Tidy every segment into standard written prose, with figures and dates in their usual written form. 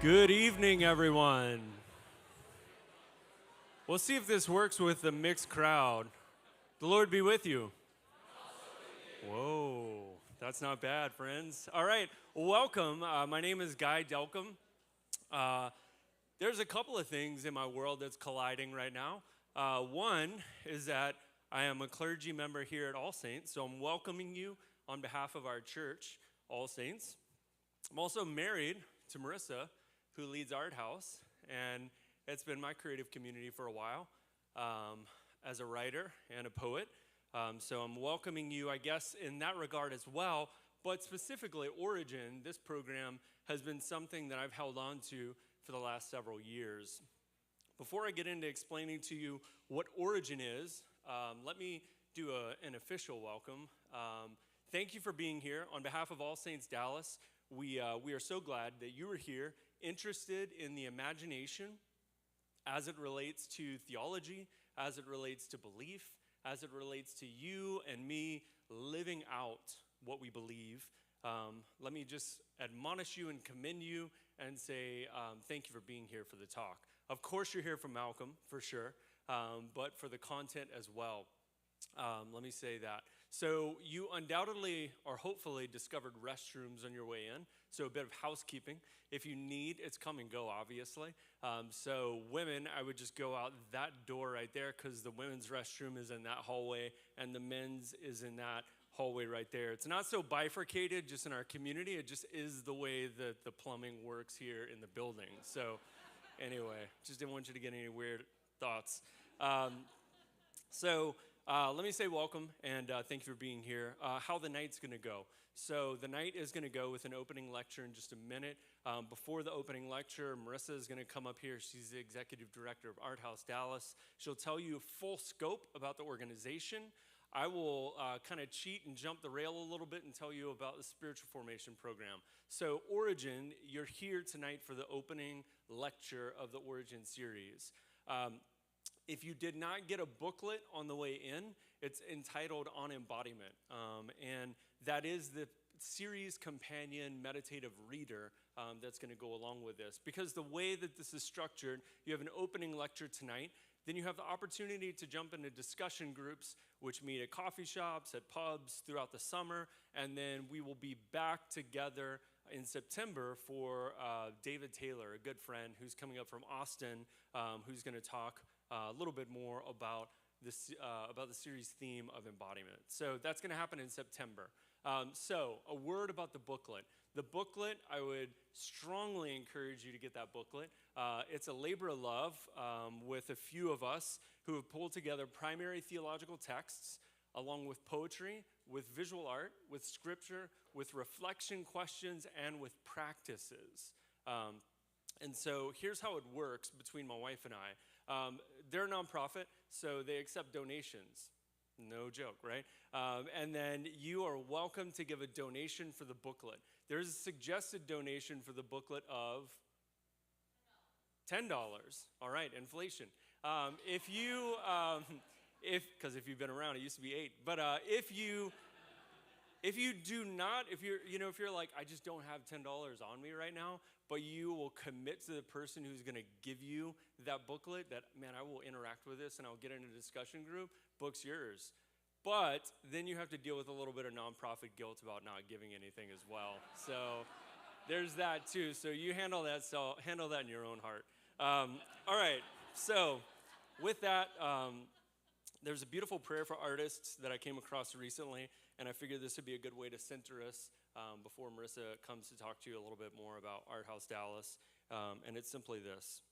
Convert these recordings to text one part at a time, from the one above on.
Good evening, everyone. We'll see if this works with the mixed crowd. The Lord be with you. Whoa, that's not bad, friends. All right, welcome. My name is Guy Delcom. There's a couple of things in my world that's colliding right now. One is that I am a clergy member here at All Saints, so I'm welcoming you on behalf of our church, All Saints. I'm also married to Marissa, who leads Art House, and it's been my creative community for a while as a writer and a poet. So I'm welcoming you, I guess, in that regard as well. But specifically, Origin, this program, has been something that I've held on to for the last several years. Before I get into explaining to you what Origin is, let me do an official welcome. Thank you for being here. On behalf of All Saints Dallas, we are so glad that you are here, interested in the imagination as it relates to theology, as it relates to belief, as it relates to you and me living out what we believe. Let me just admonish you and commend you and say thank you for being here for the talk. Of course, you're here for Malcolm, for sure, but for the content as well. Let me say that. So you undoubtedly or hopefully discovered restrooms on your way in. So a bit of housekeeping. If you need, it's come and go, obviously. So women, I would just go out that door right there because the women's restroom is in that hallway and the men's is in that hallway right there. It's not so bifurcated just in our community. It just is the way that the plumbing works here in the building. So anyway, just didn't want you to get any weird thoughts. Let me say welcome and thank you for being here. How the night's going to go. So the night is going to go with an opening lecture in just a minute. Before the opening lecture, Marissa is going to come up here. She's the executive director of Art House Dallas. She'll tell you full scope about the organization. I will kind of cheat and jump the rail a little bit and tell you about the spiritual formation program. So Origin, you're here tonight for the opening lecture of the Origin series. If you did not get a booklet on the way in, it's entitled On Embodiment. And that is the series companion meditative reader that's going to go along with this. Because the way that this is structured, you have an opening lecture tonight, then you have the opportunity to jump into discussion groups, which meet at coffee shops, at pubs throughout the summer, and then we will be back together in September for David Taylor, a good friend who's coming up from Austin, who's going to talk a little bit more about the series theme of embodiment. So that's going to happen in September. So a word about the booklet. The booklet, I would strongly encourage you to get that booklet. It's a labor of love with a few of us who have pulled together primary theological texts along with poetry, with visual art, with scripture, with reflection questions, and with practices. And so here's how it works between my wife and I. They're a nonprofit, so they accept donations. No joke, right? And then you are welcome to give a donation for the booklet. There's a suggested donation for the booklet of $10. All right, inflation. Because if you've been around, it used to be $8. But if you do not, if you're like, I just don't have $10 on me right now, but you will commit to the person who's going to give you that booklet, that, man, I will interact with this and I'll get in a discussion group, book's yours. But then you have to deal with a little bit of nonprofit guilt about not giving anything as well. So there's that too. So you handle that in your own heart. All right, so with that, there's a beautiful prayer for artists that I came across recently, and I figured this would be a good way to center us before Marissa comes to talk to you a little bit more about Art House Dallas. And it's simply this.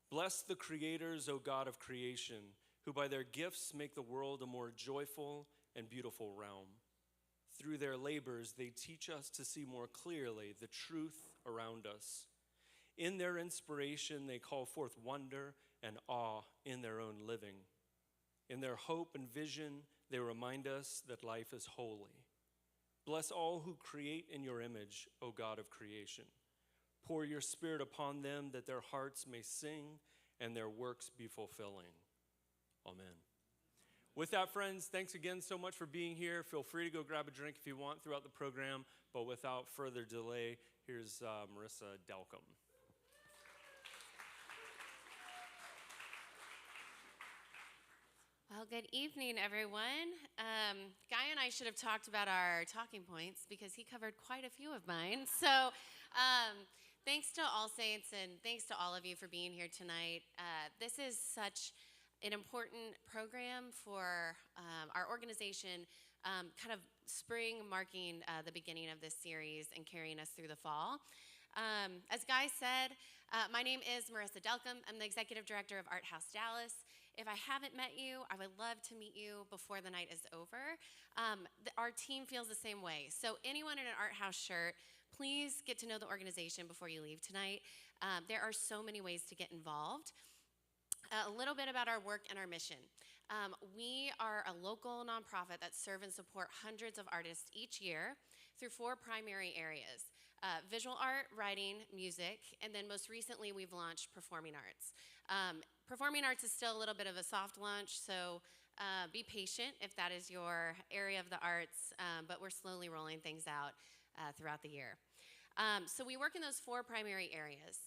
Bless the creators, O God of creation, who by their gifts make the world a more joyful and beautiful realm. Through their labors, they teach us to see more clearly the truth around us. In their inspiration, they call forth wonder and awe in their own living. In their hope and vision, they remind us that life is holy. Bless all who create in your image, O God of creation. Pour your spirit upon them that their hearts may sing and their works be fulfilling. Amen. with that, friends, thanks again so much for being here. Feel free to go grab a drink if you want throughout the program. But without further delay, here's Marissa Delcom. Well, good evening, everyone. Guy and I should have talked about our talking points because he covered quite a few of mine. So thanks to All Saints and thanks to all of you for being here tonight. This is such an important program for our organization, kind of spring marking the beginning of this series and carrying us through the fall. As Guy said, my name is Marissa Delcom. I'm the Executive Director of Art House Dallas. If I haven't met you, I would love to meet you before the night is over. Our team feels the same way. So anyone in an Art House shirt, please get to know the organization before you leave tonight. There are so many ways to get involved. A little bit about our work and our mission. We are a local nonprofit that serve and support hundreds of artists each year through 4 primary areas. Visual art, writing, music, and then most recently we've launched performing arts. Performing arts is still a little bit of a soft launch, so be patient if that is your area of the arts, but we're slowly rolling things out throughout the year. So we work in those 4 primary areas.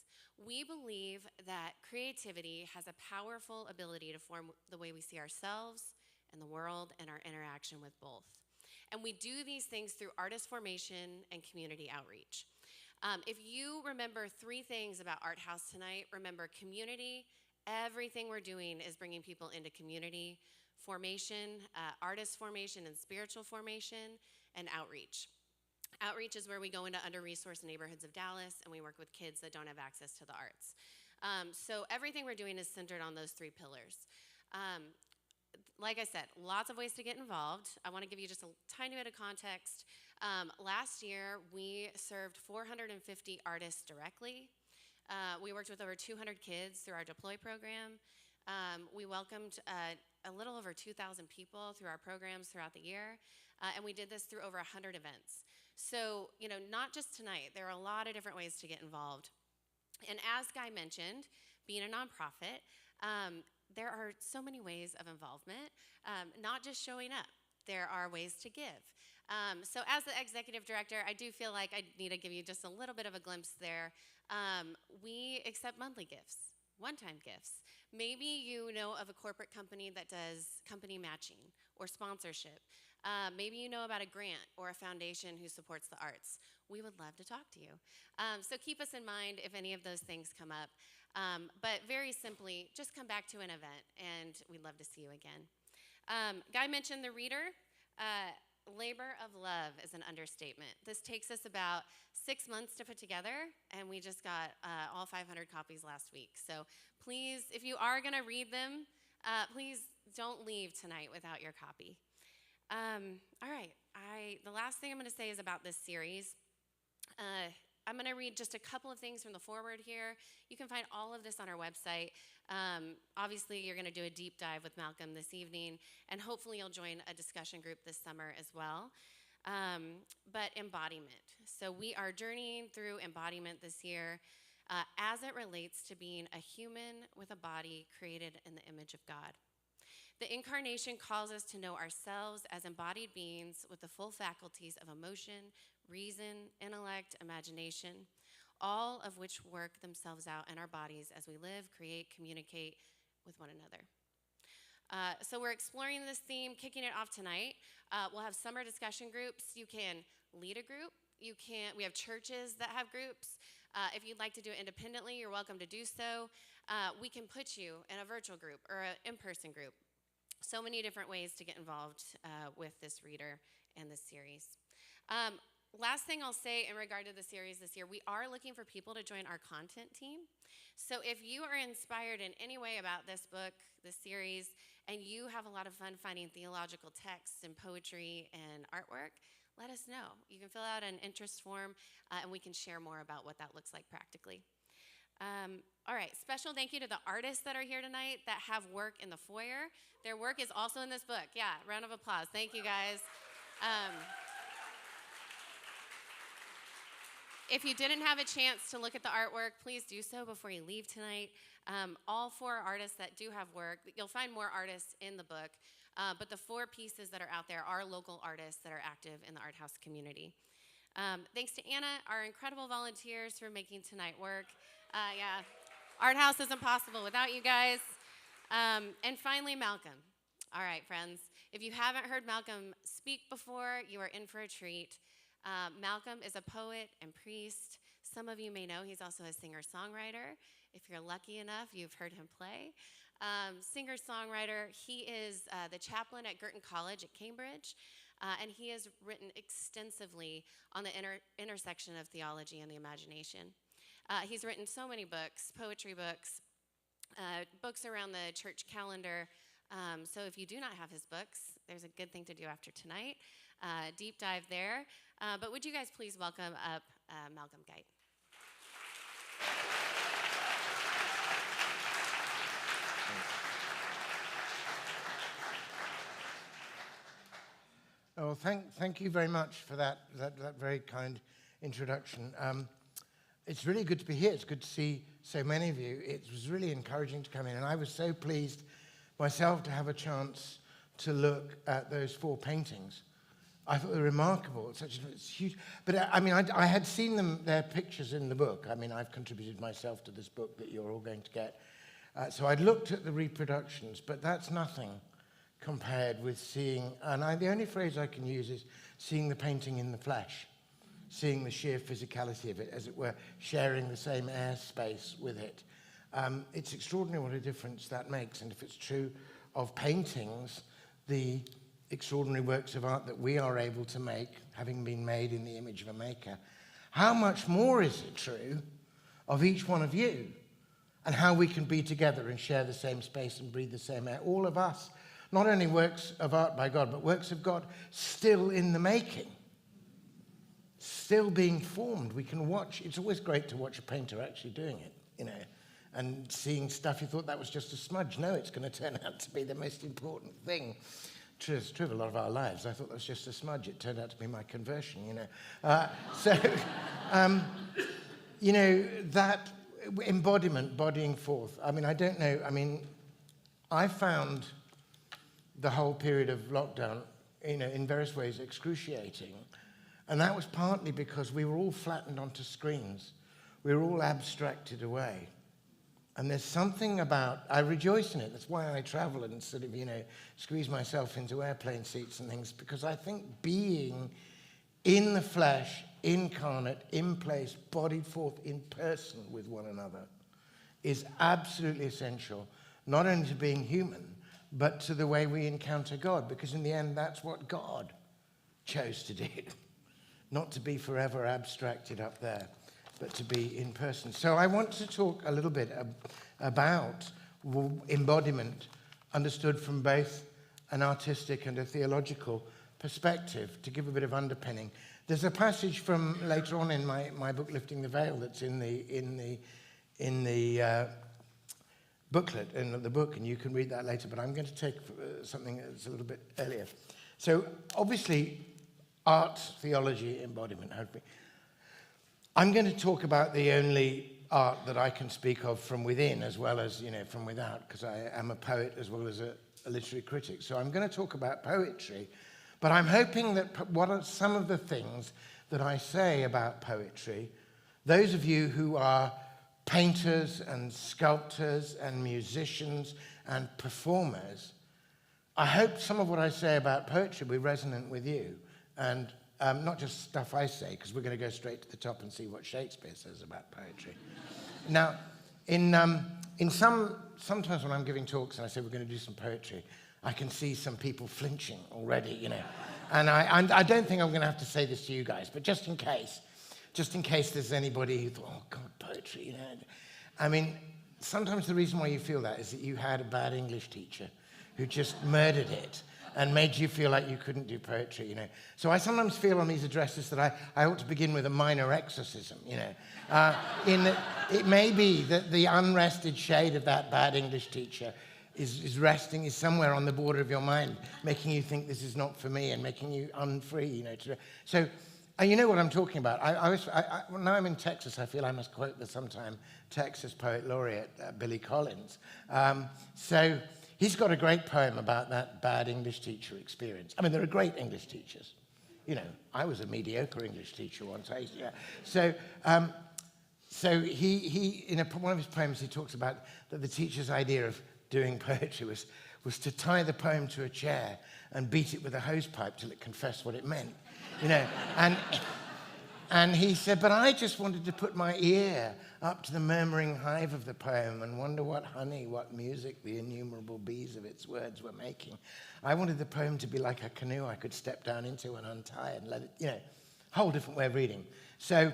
We believe that creativity has a powerful ability to form the way we see ourselves and the world and our interaction with both. And we do these things through artist formation and community outreach. If you remember 3 things about Art House tonight, remember community. Everything we're doing is bringing people into community formation, artist formation and spiritual formation, and outreach. Outreach is where we go into under-resourced neighborhoods of Dallas and we work with kids that don't have access to the arts. So everything we're doing is centered on those 3 pillars. Like I said, lots of ways to get involved. I want to give you just a tiny bit of context. Last year, we served 450 artists directly. We worked with over 200 kids through our Deploy program. We welcomed a little over 2,000 people through our programs throughout the year. And we did this through over 100 events. So, not just tonight, there are a lot of different ways to get involved. And as Guy mentioned, being a nonprofit, there are so many ways of involvement, not just showing up. There are ways to give. So as the executive director, I do feel like I need to give you just a little bit of a glimpse there. We accept monthly gifts, one-time gifts. Maybe you know of a corporate company that does company matching or sponsorship. Maybe you know about a grant or a foundation who supports the arts. We would love to talk to you. So keep us in mind if any of those things come up. But very simply, just come back to an event, and we'd love to see you again. Guy mentioned the reader. Labor of love is an understatement. This takes us about 6 months to put together, and we just got all 500 copies last week. So please, if you are going to read them, please don't leave tonight without your copy. All right, the last thing I'm going to say is about this series. I'm going to read just a couple of things from the foreword here. You can find all of this on our website. Obviously, you're going to do a deep dive with Malcolm this evening, and hopefully you'll join a discussion group this summer as well. But embodiment. So we are journeying through embodiment this year as it relates to being a human with a body created in the image of God. The incarnation calls us to know ourselves as embodied beings with the full faculties of emotion, reason, intellect, imagination, all of which work themselves out in our bodies as we live, create, communicate with one another. So we're exploring this theme, kicking it off tonight. We'll have summer discussion groups. You can lead a group. We have churches that have groups. If you'd like to do it independently, you're welcome to do so. We can put you in a virtual group or an in-person group. So many different ways to get involved with this reader and this series. Last thing I'll say in regard to the series this year, we are looking for people to join our content team. So if you are inspired in any way about this book, this series, and you have a lot of fun finding theological texts and poetry and artwork, let us know. You can fill out an interest form, and we can share more about what that looks like practically. All right, special thank you to the artists that are here tonight that have work in the foyer. Their work is also in this book. Yeah, round of applause. Thank you, guys. If you didn't have a chance to look at the artwork, please do so before you leave tonight. All 4 artists that do have work, you'll find more artists in the book. But the 4 pieces that are out there are local artists that are active in the art house community. Thanks to Anna, our incredible volunteers, for making tonight work. Yeah, Art House isn't possible without you guys. And finally, Malcolm. All right, friends, if you haven't heard Malcolm speak before, you are in for a treat. Malcolm is a poet and priest. Some of you may know he's also a singer-songwriter. If you're lucky enough, you've heard him play. Singer-songwriter, he is the chaplain at Girton College at Cambridge, and he has written extensively on the intersection of theology and the imagination. He's written so many books, poetry books, books around the church calendar. So if you do not have his books, there's a good thing to do after tonight. Deep dive there. But would you guys please welcome up Malcolm Guite? Oh, thank you very much for that very kind introduction. It's really good to be here. It's good to see so many of you. It was really encouraging to come in, and I was so pleased myself to have a chance to look at those 4 paintings. I thought they were remarkable. It's huge. But I mean, I had seen them, their pictures in the book. I mean, I've contributed myself to this book that you're all going to get. So I'd looked at the reproductions, but that's nothing compared with seeing, and the only phrase I can use is seeing the painting in the flesh, seeing the sheer physicality of it, as it were, sharing the same airspace with it. It's extraordinary what a difference that makes, and if it's true of paintings, the extraordinary works of art that we are able to make, having been made in the image of a maker, how much more is it true of each one of you, and how we can be together and share the same space and breathe the same air, all of us. Not only works of art by God, but works of God still in the making, still being formed. We can watch. It's always great to watch a painter actually doing it, you know, and seeing stuff you thought that was just a smudge. No, it's going to turn out to be the most important thing. It's true of a lot of our lives. I thought that was just a smudge. It turned out to be my conversion, you know. You know, that embodiment, bodying forth. I mean, I don't know. I mean, I found the whole period of lockdown, you know, in various ways excruciating. And that was partly because we were all flattened onto screens. We were all abstracted away. And there's something about, I rejoice in it. That's why I travel and sort of, you know, squeeze myself into airplane seats and things, because I think being in the flesh, incarnate, in place, bodied forth in person with one another is absolutely essential, not only to being human, but to the way we encounter God, because in the end, that's what God chose to do. Not to be forever abstracted up there, but to be in person. So I want to talk a little bit about embodiment, understood from both an artistic and a theological perspective, to give a bit of underpinning. There's a passage from later on in my book, Lifting the Veil, that's in the booklet, in the book, and you can read that later, but I'm going to take something that's a little bit earlier. So obviously, art, theology, embodiment. I'm going to talk about the only art that I can speak of from within as well as, you know, from without, because I am a poet as well as a literary critic. So I'm going to talk about poetry, but I'm hoping that what are some of the things that I say about poetry, those of you who are painters and sculptors and musicians and performers, I hope some of what I say about poetry will be resonant with you. And not just stuff I say, because we're going to go straight to the top and see what Shakespeare says about poetry. Now, sometimes when I'm giving talks and I say we're going to do some poetry, I can see some people flinching already, you know. And I don't think I'm going to have to say this to you guys, but just in case there's anybody who thought, oh, God, poetry, you know. I mean, sometimes the reason why you feel that is that you had a bad English teacher who just murdered it and made you feel like you couldn't do poetry, you know. So I sometimes feel on these addresses that I ought to begin with a minor exorcism, you know. It may be that the unrested shade of that bad English teacher is somewhere on the border of your mind, making you think this is not for me and making you unfree, you know. So you know what I'm talking about. Now I'm in Texas, I feel I must quote the sometime Texas poet laureate, Billy Collins. So he's got a great poem about that bad English teacher experience. I mean, there are great English teachers. You know, I was a mediocre English teacher once. So he in one of his poems, he talks about that the teacher's idea of doing poetry was to tie the poem to a chair and beat it with a hose pipe till it confessed what it meant. You know, and he said, but I just wanted to put my ear up to the murmuring hive of the poem and wonder what honey, what music the innumerable bees of its words were making. I wanted the poem to be like a canoe I could step down into and untie and let it, you know, whole different way of reading. So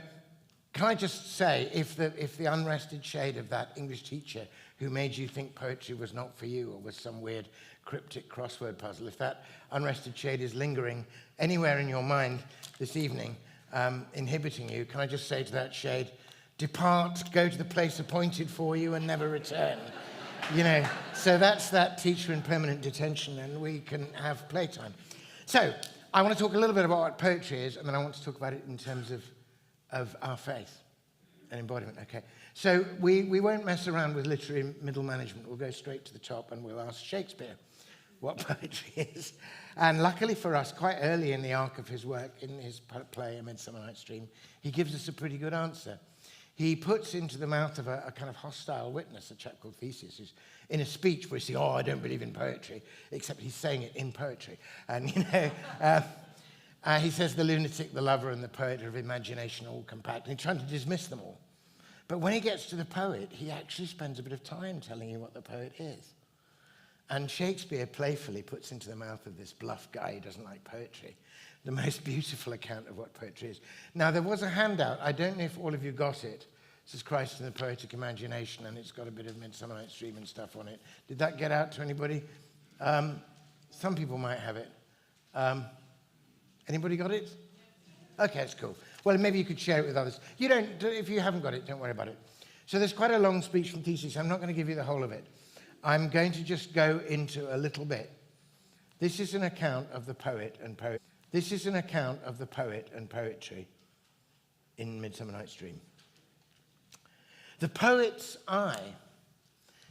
can I just say, if the unrested shade of that English teacher who made you think poetry was not for you or was some weird cryptic crossword puzzle, if that unrested shade is lingering anywhere in your mind this evening, inhibiting you, can I just say to that shade, depart, go to the place appointed for you and never return. You know, so that's that teacher in permanent detention and we can have playtime. So I want to talk a little bit about what poetry is and then I want to talk about it in terms of our faith and embodiment. Okay, so we won't mess around with literary middle management. We'll go straight to the top and we'll ask Shakespeare what poetry is. And luckily for us, quite early in the arc of his work, in his play A Midsummer Night's Dream, he gives us a pretty good answer. He puts into the mouth of a kind of hostile witness, a chap called Theseus, who's in a speech where he says, oh, I don't believe in poetry, except he's saying it in poetry. And, you know, he says the lunatic, the lover, and the poet are of imagination all compact. And he's trying to dismiss them all. But when he gets to the poet, he actually spends a bit of time telling you what the poet is. And Shakespeare playfully puts into the mouth of this bluff guy who doesn't like poetry the most beautiful account of what poetry is. Now, there was a handout. I don't know if all of you got it. This is Christ and the Poetic Imagination, and it's got a bit of Midsummer Night's Dream and stuff on it. Did that get out to anybody? Some people might have it. Anybody got it? Okay, it's cool. Well, maybe you could share it with others. You don't, if you haven't got it, don't worry about it. So there's quite a long speech from Theseus. I'm not going to give you the whole of it. I'm going to just go into a little bit. This is an account of the poet and poetry. This is an account of the poet and poetry in Midsummer Night's Dream. The poet's eye,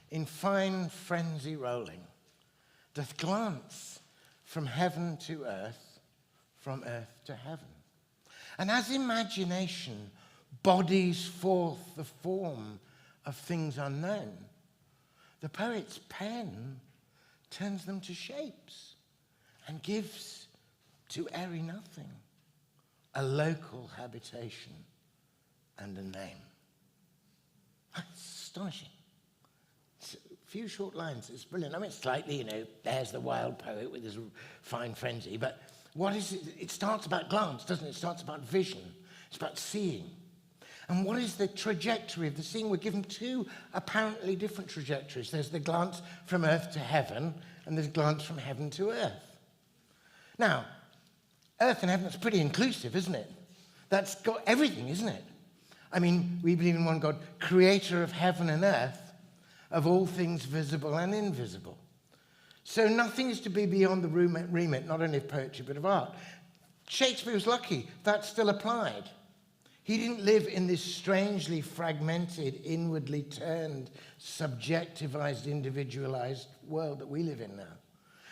in fine frenzy rolling, doth glance from heaven to earth, from earth to heaven. And as imagination bodies forth the form of things unknown, the poet's pen turns them to shapes and gives to airy nothing a local habitation and a name. That's astonishing. It's a few short lines. It's brilliant. I mean, it's slightly, you know, there's the wild poet with his fine frenzy, but what is it? It starts about glance, doesn't it? It starts about vision. It's about seeing. And what is the trajectory of the seeing? We're given two apparently different trajectories. There's the glance from earth to heaven, and there's glance from heaven to earth. Now, earth and heaven, that's pretty inclusive, isn't it? That's got everything, isn't it? I mean, we believe in one God, creator of heaven and earth, of all things visible and invisible. So nothing is to be beyond the remit, not only of poetry, but of art. Shakespeare was lucky. That still applied. He didn't live in this strangely fragmented, inwardly turned, subjectivized, individualized world that we live in now,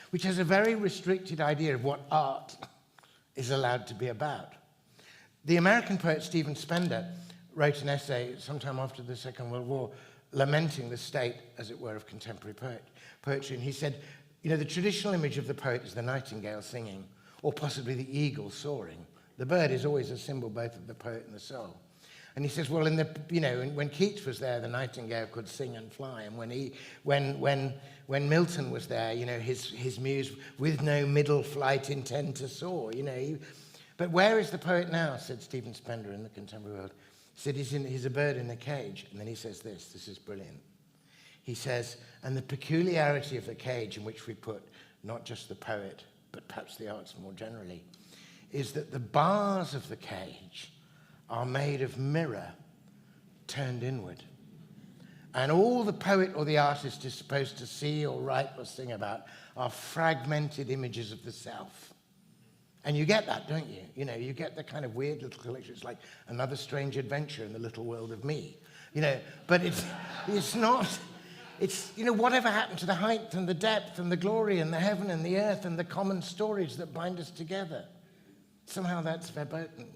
which has a very restricted idea of what art is allowed to be about. The American poet Stephen Spender wrote an essay sometime after the Second World War lamenting the state, as it were, of contemporary poetry. And he said, you know, the traditional image of the poet is the nightingale singing, or possibly the eagle soaring. The bird is always a symbol both of the poet and the soul. And he says, well, when Keats was there, the nightingale could sing and fly. And when Milton was there, you know, his muse, with no middle flight intend to soar, you know. But where is the poet now, said Stephen Spender in the contemporary world. He said he's a bird in a cage. And then he says this is brilliant. He says, and the peculiarity of the cage in which we put not just the poet, but perhaps the arts more generally, is that the bars of the cage are made of mirror turned inward. And all the poet or the artist is supposed to see or write or sing about are fragmented images of the self. And you get that, don't you? You know, you get the kind of weird little collection. It's like another strange adventure in the little world of me. You know, but it's not It's, whatever happened to the height and the depth and the glory and the heaven and the earth and the common stories that bind us together? Somehow that's verboten,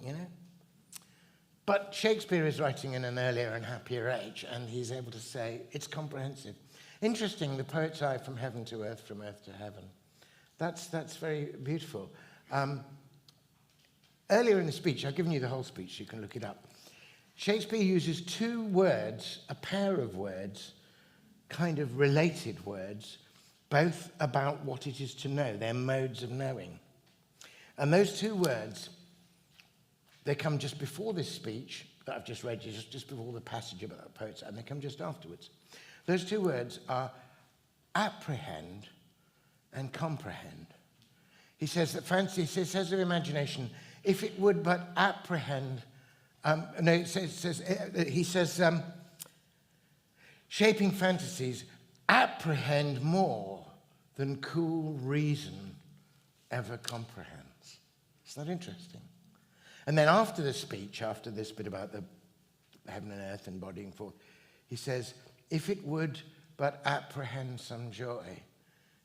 But Shakespeare is writing in an earlier and happier age, and he's able to say it's comprehensive. Interesting, the poet's eye from heaven to earth, from earth to heaven. That's very beautiful. Earlier in the speech, I've given you the whole speech, you can look it up. Shakespeare uses two words, a pair of words, kind of related words, both about what it is to know, their modes of knowing. And those two words, they come just before this speech that I've just read, just before the passage about the poets, and they come just afterwards. Those two words are apprehend and comprehend. He says that fancy, he says of imagination, if it would but apprehend, he says, shaping fantasies apprehend more than cool reason ever comprehends. Isn't that interesting? And then after the speech, after this bit about the heaven and earth embodying forth, he says, if it would but apprehend some joy,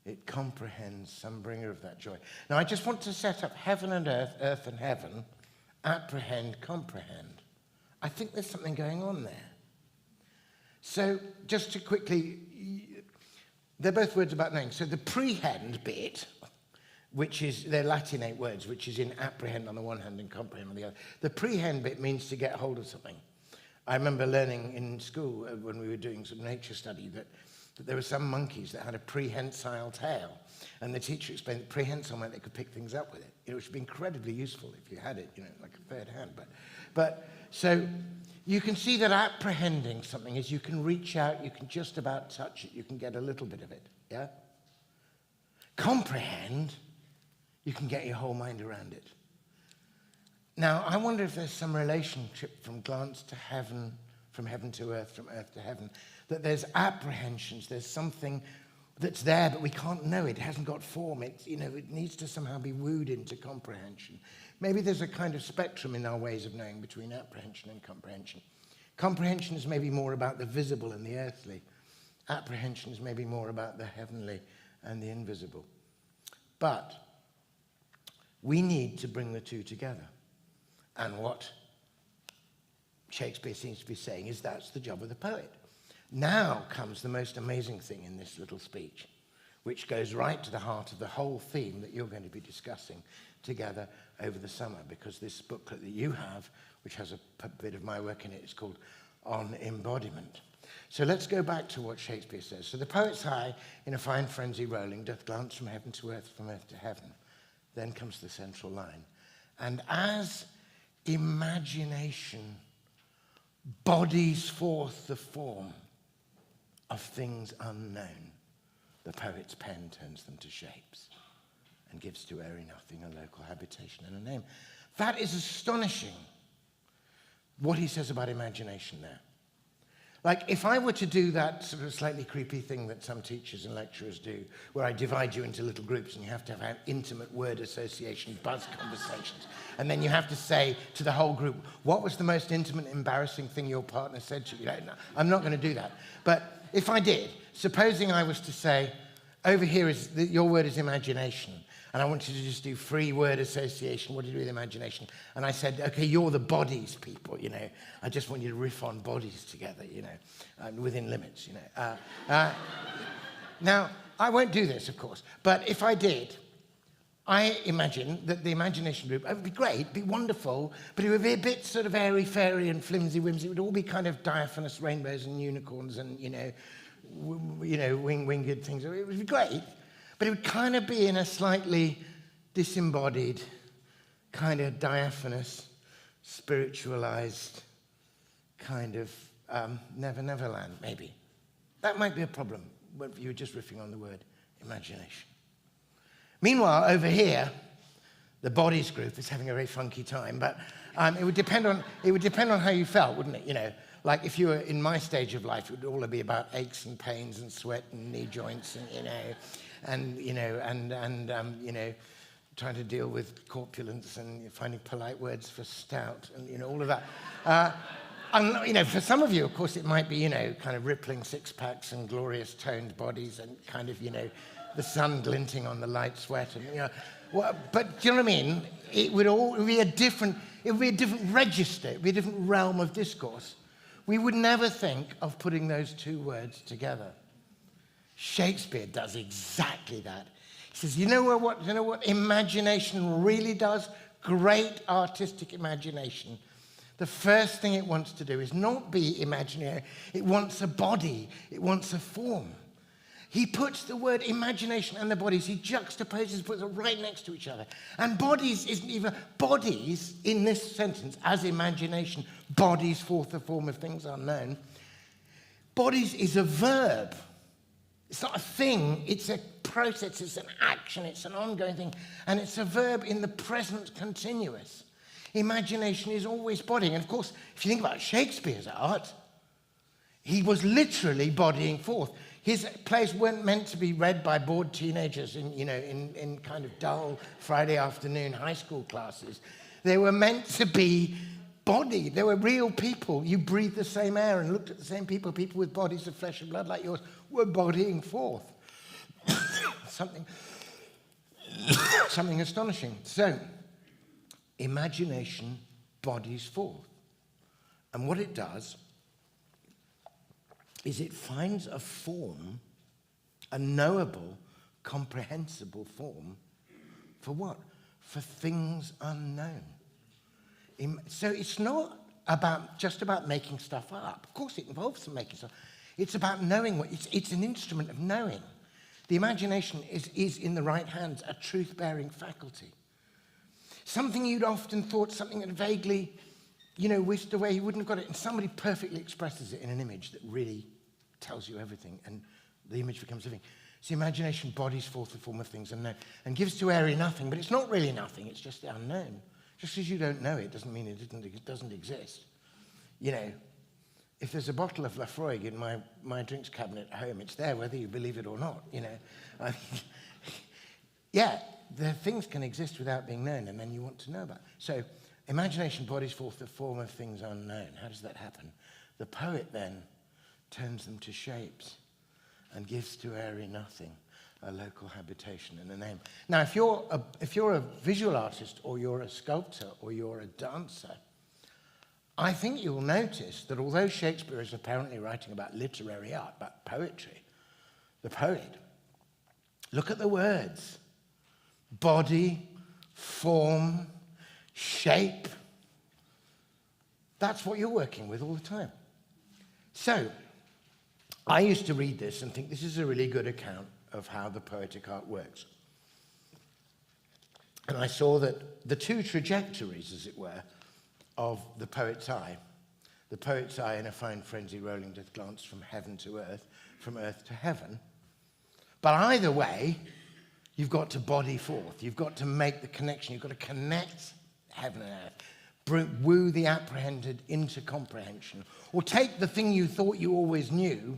it comprehends some bringer of that joy. Now, I just want to set up heaven and earth and heaven, apprehend, comprehend. I think there's something going on there. So, just to quickly, they're both words about knowing. So the prehend bit, which is, they're Latinate words, which is in apprehend on the one hand and comprehend on the other. The prehend bit means to get hold of something. I remember learning in school when we were doing some nature study that there were some monkeys that had a prehensile tail. And the teacher explained that prehensile meant they could pick things up with it. Which would be incredibly useful if you had it, like a third hand. But so you can see that apprehending something is you can reach out, you can just about touch it, you can get a little bit of it, yeah? Comprehend, you can get your whole mind around it. Now, I wonder if there's some relationship from glance to heaven, from heaven to earth, from earth to heaven, that there's apprehensions, there's something that's there, but we can't know it. It hasn't got form. It needs to somehow be wooed into comprehension. Maybe there's a kind of spectrum in our ways of knowing between apprehension and comprehension. Comprehension is maybe more about the visible and the earthly. Apprehension is maybe more about the heavenly and the invisible. But we need to bring the two together. And what Shakespeare seems to be saying is that's the job of the poet. Now comes the most amazing thing in this little speech, which goes right to the heart of the whole theme that you're going to be discussing together over the summer, because this booklet that you have, which has a bit of my work in it, is called On Embodiment. So let's go back to what Shakespeare says. So the poet's eye, in a fine frenzy rolling, doth glance from heaven to earth, from earth to heaven. Then comes the central line. And as imagination bodies forth the form of things unknown, the poet's pen turns them to shapes and gives to airy nothing a local habitation and a name. That is astonishing, what he says about imagination there. Like, if I were to do that sort of slightly creepy thing that some teachers and lecturers do, where I divide you into little groups and you have to have intimate word association, buzz conversations, and then you have to say to the whole group, what was the most intimate, embarrassing thing your partner said to you? No, I'm not going to do that. But if I did, supposing I was to say, over here is, your word is imagination, and I want you to just do free word association. What do you do with imagination? And I said, okay, you're the bodies people, I just want you to riff on bodies together, within limits, Now, I won't do this, of course, but if I did, I imagine that the imagination group, it would be great, it'd be wonderful, but it would be a bit sort of airy-fairy and flimsy-whimsy. It would all be kind of diaphanous rainbows and unicorns and, winged things. It would be great. But it would kind of be in a slightly disembodied, kind of diaphanous, spiritualized kind of Neverland, maybe. That might be a problem if you were just riffing on the word imagination. Meanwhile, over here, the bodies group is having a very funky time, but it would depend on how you felt, wouldn't it? Like if you were in my stage of life, it would all be about aches and pains and sweat and knee joints and trying to deal with corpulence and finding polite words for stout and all of that. For some of you, of course, it might be, kind of rippling six-packs and glorious toned bodies and kind of, the sun glinting on the light sweat. And, but do you know what I mean? It would be a different register. It would be a different realm of discourse. We would never think of putting those two words together. Shakespeare does exactly that. He says, you know what imagination really does? Great artistic imagination. The first thing it wants to do is not be imaginary. It wants a body. It wants a form. He puts the word imagination and the bodies, he juxtaposes, puts them right next to each other. And bodies isn't even, bodies in this sentence, as imagination, bodies forth the form of things unknown. Bodies is a verb. It's not a thing, it's a process, it's an action, it's an ongoing thing. And it's a verb in the present continuous. Imagination is always bodying. And of course, if you think about Shakespeare's art, he was literally bodying forth. His plays weren't meant to be read by bored teenagers in kind of dull Friday afternoon high school classes. They were meant to be bodied. They were real people. You breathed the same air and looked at the same people. People with bodies of flesh and blood like yours were bodying forth. something astonishing. So, imagination bodies forth. And what it does is it finds a form, a knowable, comprehensible form, for what? For things unknown. So it's not just about making stuff up. Of course, it involves some making stuff. It's about knowing what, it's an instrument of knowing. The imagination is in the right hands, a truth-bearing faculty. Something you'd often thought, something that vaguely, whisked away, you wouldn't have got it, and somebody perfectly expresses it in an image that really tells you everything, and the image becomes living. So imagination bodies forth the form of things unknown, and gives to airy nothing, but it's not really nothing, it's just the unknown. Just because you don't know it doesn't mean it doesn't exist. If there's a bottle of Lafroig in my drinks cabinet at home, it's there whether you believe it or not, Yeah, the things can exist without being known, and then you want to know about it. So imagination bodies forth the form of things unknown. How does that happen? The poet then turns them to shapes and gives to airy nothing a local habitation and a name. Now, if you're a visual artist, or you're a sculptor, or you're a dancer, I think you'll notice that although Shakespeare is apparently writing about literary art, about poetry, the poet, look at the words. Body, form, shape. That's what you're working with all the time. So, I used to read this and think this is a really good account of how the poetic art works. And I saw that the two trajectories, as it were, of the poet's eye in a fine frenzy rolling doth glance from heaven to earth, from earth to heaven. But either way, you've got to body forth. You've got to make the connection. You've got to connect heaven and earth. Woo the apprehended into comprehension. Or take the thing you thought you always knew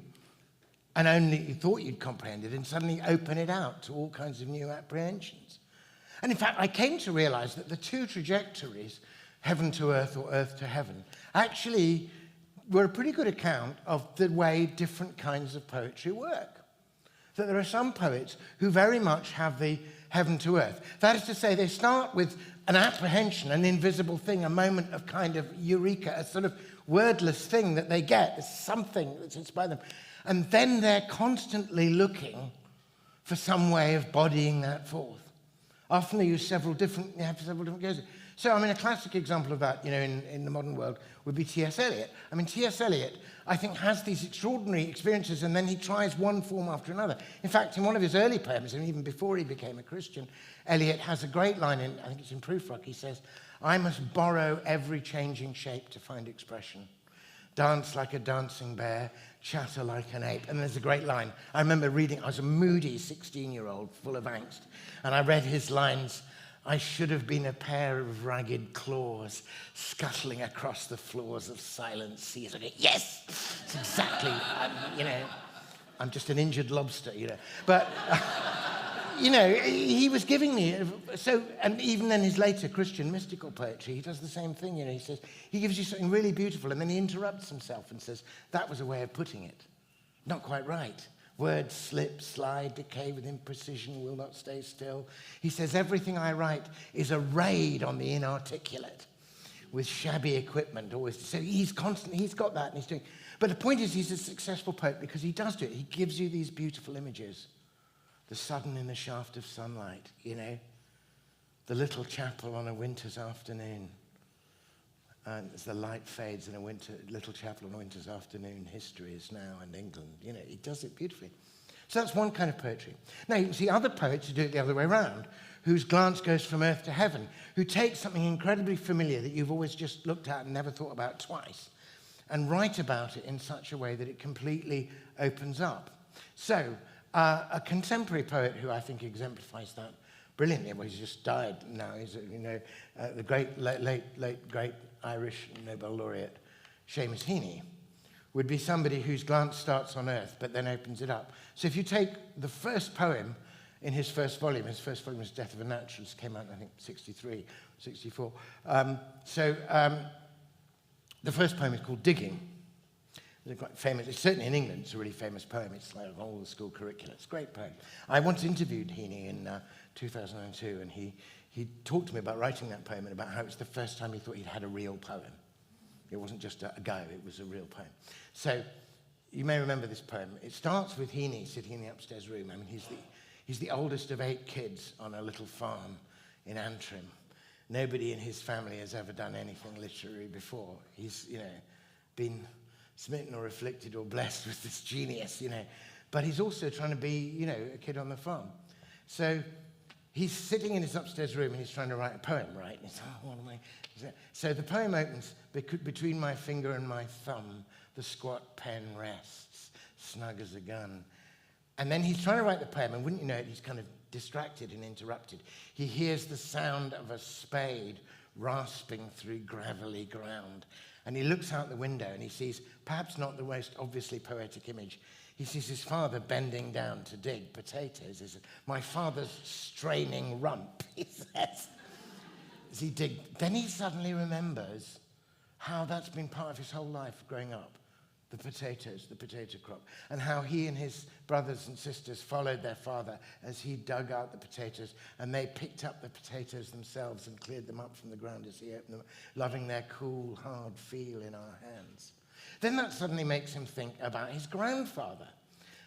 and only you thought you'd comprehended and suddenly open it out to all kinds of new apprehensions. And in fact, I came to realize that the two trajectories, heaven to earth or earth to heaven, actually were a pretty good account of the way different kinds of poetry work. That there are some poets who very much have the heaven to earth. That is to say, they start with an apprehension, an invisible thing, a moment of kind of eureka, a sort of wordless thing that they get. It's something that's inspired them. And then they're constantly looking for some way of bodying that forth. Often they have several different goes. So, a classic example of that, in the modern world would be T.S. Eliot. T.S. Eliot, I think, has these extraordinary experiences, and then he tries one form after another. In fact, in one of his early poems, and even before he became a Christian, Eliot has a great line, I think it's in Prufrock, he says, "I must borrow every changing shape to find expression. Dance like a dancing bear, chatter like an ape." And there's a great line. I remember reading, I was a moody 16-year-old full of angst, and I read his lines, "I should have been a pair of ragged claws scuttling across the floors of silent seas." I go, yes, it's exactly, I'm just an injured lobster, But you know, he was giving me, and even then his later Christian mystical poetry, he does the same thing, you know, he says, he gives you something really beautiful, and then he interrupts himself and says, that was a way of putting it. Not quite right. Words slip, slide, decay with imprecision, will not stay still. He says, everything I write is a raid on the inarticulate with shabby equipment. Always. So he's got that, and he's doing. But the point is, he's a successful poet because he does do it. He gives you these beautiful images. The sun in the shaft of sunlight, you know. The little chapel on a winter's afternoon. And as the light fades in a little chapel on a winter's afternoon, history is now in England. You know, he does it beautifully. So that's one kind of poetry. Now, you can see other poets who do it the other way around, whose glance goes from earth to heaven, who take something incredibly familiar that you've always just looked at and never thought about twice, and write about it in such a way that it completely opens up. So, a contemporary poet who I think exemplifies that brilliantly, well, he's just died now, he's, you know, the great, late, great Irish Nobel laureate, Seamus Heaney, would be somebody whose glance starts on earth, but then opens it up. So if you take the first poem in his first volume was Death of a Naturalist, came out, I think, 63, 64. The first poem is called Digging. It's quite famous. It's certainly in England, it's a really famous poem. It's like on all the school curricula. It's a great poem. I once interviewed Heaney in 2002, and he talked to me about writing that poem and about how it was the first time he thought he'd had a real poem. It wasn't just a go, it was a real poem. So you may remember this poem. It starts with Heaney sitting in the upstairs room. I mean, he's the oldest of 8 kids on a little farm in Antrim. Nobody in his family has ever done anything literary before. He's, you know, been smitten or afflicted or blessed with this genius, you know. But he's also trying to be, you know, a kid on the farm. So he's sitting in his upstairs room and he's trying to write a poem, right? And he's, oh, what am I? So the poem opens, between my finger and my thumb, the squat pen rests, snug as a gun. And then he's trying to write the poem, and wouldn't you know it, he's kind of distracted and interrupted. He hears the sound of a spade rasping through gravelly ground. And he looks out the window and he sees, perhaps not the most obviously poetic image, he sees his father bending down to dig potatoes. He says, my father's straining rump, he says. As he digs, then he suddenly remembers how that's been part of his whole life growing up. The potatoes, the potato crop, and how he and his brothers and sisters followed their father as he dug out the potatoes, and they picked up the potatoes themselves and cleared them up from the ground as he opened them, loving their cool, hard feel in our hands. Then that suddenly makes him think about his grandfather.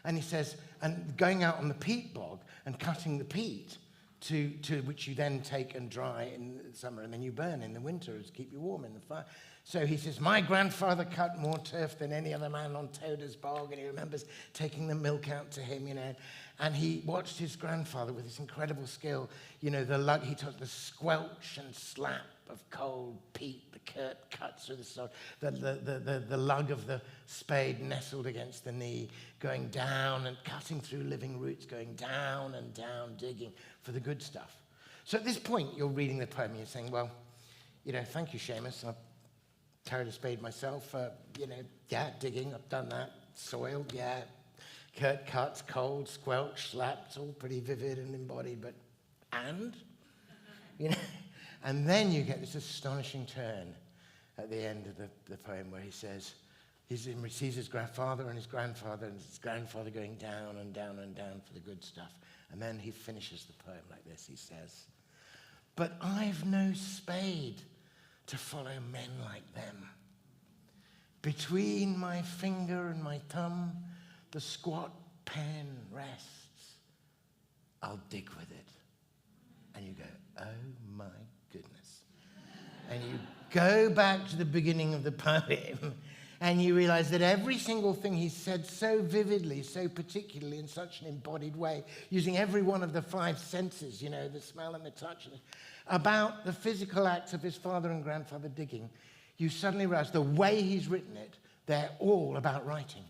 And he says, and going out on the peat bog and cutting the peat, to which you then take and dry in the summer, and then you burn in the winter to keep you warm in the fire. So he says, my grandfather cut more turf than any other man on Toder's bog, and he remembers taking the milk out to him, you know, and he watched his grandfather with this incredible skill, you know, he took the squelch and slap of cold peat, the curt cuts through the sod, the lug of the spade nestled against the knee, going down and cutting through living roots, going down and down, digging for the good stuff. So at this point, you're reading the poem and you're saying, well, you know, thank you, Seamus. I've carried a spade myself, you know, yeah, digging, I've done that. Soiled, yeah. Curt cuts, cold, squelch, slapped, all pretty vivid and embodied, but, and? You know? And then you get this astonishing turn at the end of the poem where he says, he sees his father and his grandfather going down and down and down for the good stuff. And then he finishes the poem like this. He says, but I've no spade to follow men like them. Between my finger and my thumb, the squat pen rests. I'll dig with it. And you go, oh my goodness. And you go back to the beginning of the poem and you realize that every single thing he said so vividly, so particularly in such an embodied way, using every one of the 5 senses, you know, the smell and the touch, about the physical acts of his father and grandfather digging, you suddenly realize the way he's written it, they're all about writing.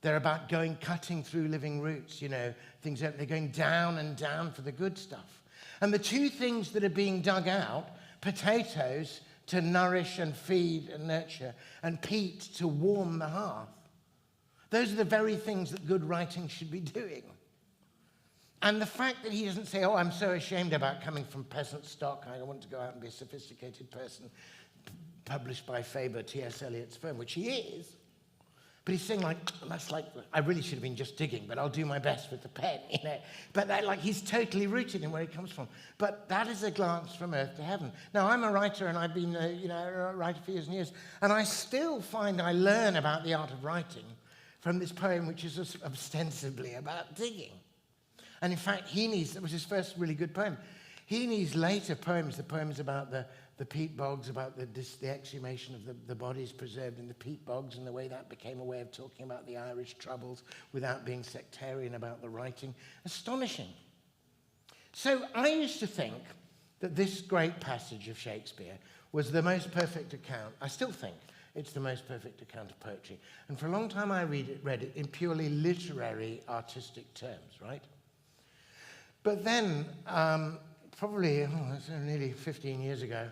They're about cutting through living roots, you know, things that they're going down and down for the good stuff. And the 2 things that are being dug out, potatoes to nourish and feed and nurture, and peat to warm the hearth, those are the very things that good writing should be doing. And the fact that he doesn't say, oh, I'm so ashamed about coming from peasant stock, I want to go out and be a sophisticated person, published by Faber, T.S. Eliot's firm, which he is. But he's saying, like, that's like, I really should have been just digging, but I'll do my best with the pen, you know. But that, like, he's totally rooted in where he comes from. But that is a glance from earth to heaven. Now, I'm a writer, and I've been, a writer for years and years, and I still find I learn about the art of writing from this poem, which is ostensibly about digging. And in fact, Heaney's, that was his first really good poem. Heaney's later poems, the poems about the peat bogs, about the exhumation of the bodies preserved in the peat bogs and the way that became a way of talking about the Irish troubles without being sectarian about the writing. Astonishing. So I used to think that this great passage of Shakespeare was the most perfect account. I still think it's the most perfect account of poetry. And for a long time I read it in purely literary, artistic terms, right? But then, probably nearly 15 years ago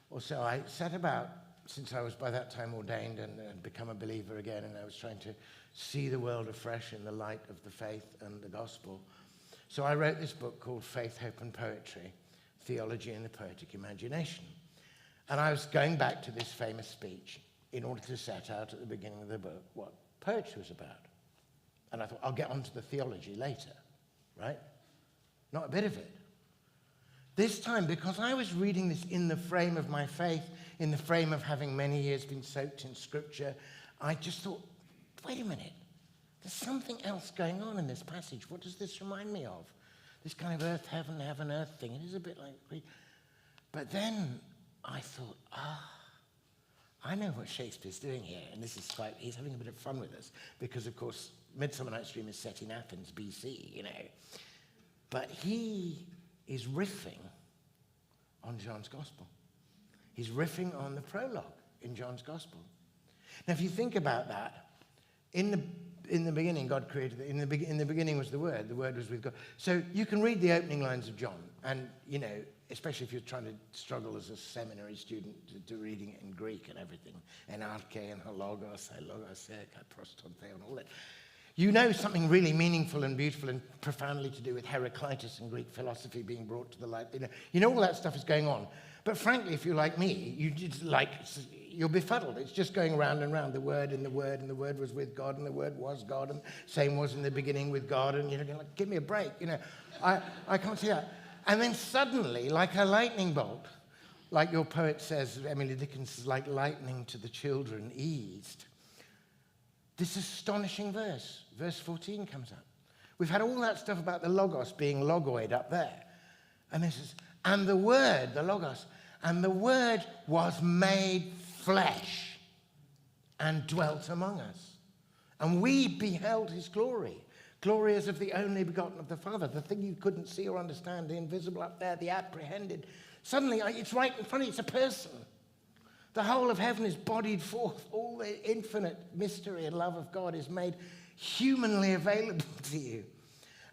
or so, I set about, since I was by that time ordained and become a believer again, and I was trying to see the world afresh in the light of the faith and the gospel. So I wrote this book called Faith, Hope and Poetry, Theology and the Poetic Imagination. And I was going back to this famous speech in order to set out at the beginning of the book what poetry was about. And I thought, I'll get onto the theology later, right? Not a bit of it. This time, because I was reading this in the frame of my faith, in the frame of having many years been soaked in Scripture, I just thought, wait a minute, there's something else going on in this passage. What does this remind me of? This kind of earth, heaven, earth thing. It is a bit like... But then I thought, I know what Shakespeare's doing here, and this is quite... He's having a bit of fun with us, because, of course, Midsummer Night's Dream is set in Athens, BC, you know. But he is riffing on John's Gospel. He's riffing on the prologue in John's Gospel. Now, if you think about that, in the beginning, God created it. In the beginning was the Word was with God. So you can read the opening lines of John, and, you know, especially if you're trying to struggle as a seminary student to reading it in Greek and everything, and arche and logos, prostonte, and all that. You know something really meaningful and beautiful and profoundly to do with Heraclitus and Greek philosophy being brought to the light. You know all that stuff is going on. But frankly, if you're like me, you're befuddled. It's just going round and round. The Word and the Word and the Word was with God and the Word was God and same was in the beginning with God. And you're like, give me a break. You know, I can't see that. And then suddenly, like a lightning bolt, like your poet says, Emily Dickinson, is like lightning to the children eased. This astonishing verse 14 comes up. We've had all that stuff about the Logos being logoid up there. And this is, and the Word, the Logos, and the Word was made flesh and dwelt among us. And we beheld his glory. Glory as of the only begotten of the Father, the thing you couldn't see or understand, the invisible up there, the apprehended. Suddenly, it's right in front of you, it's a person. The whole of heaven is bodied forth. All the infinite mystery and love of God is made humanly available to you.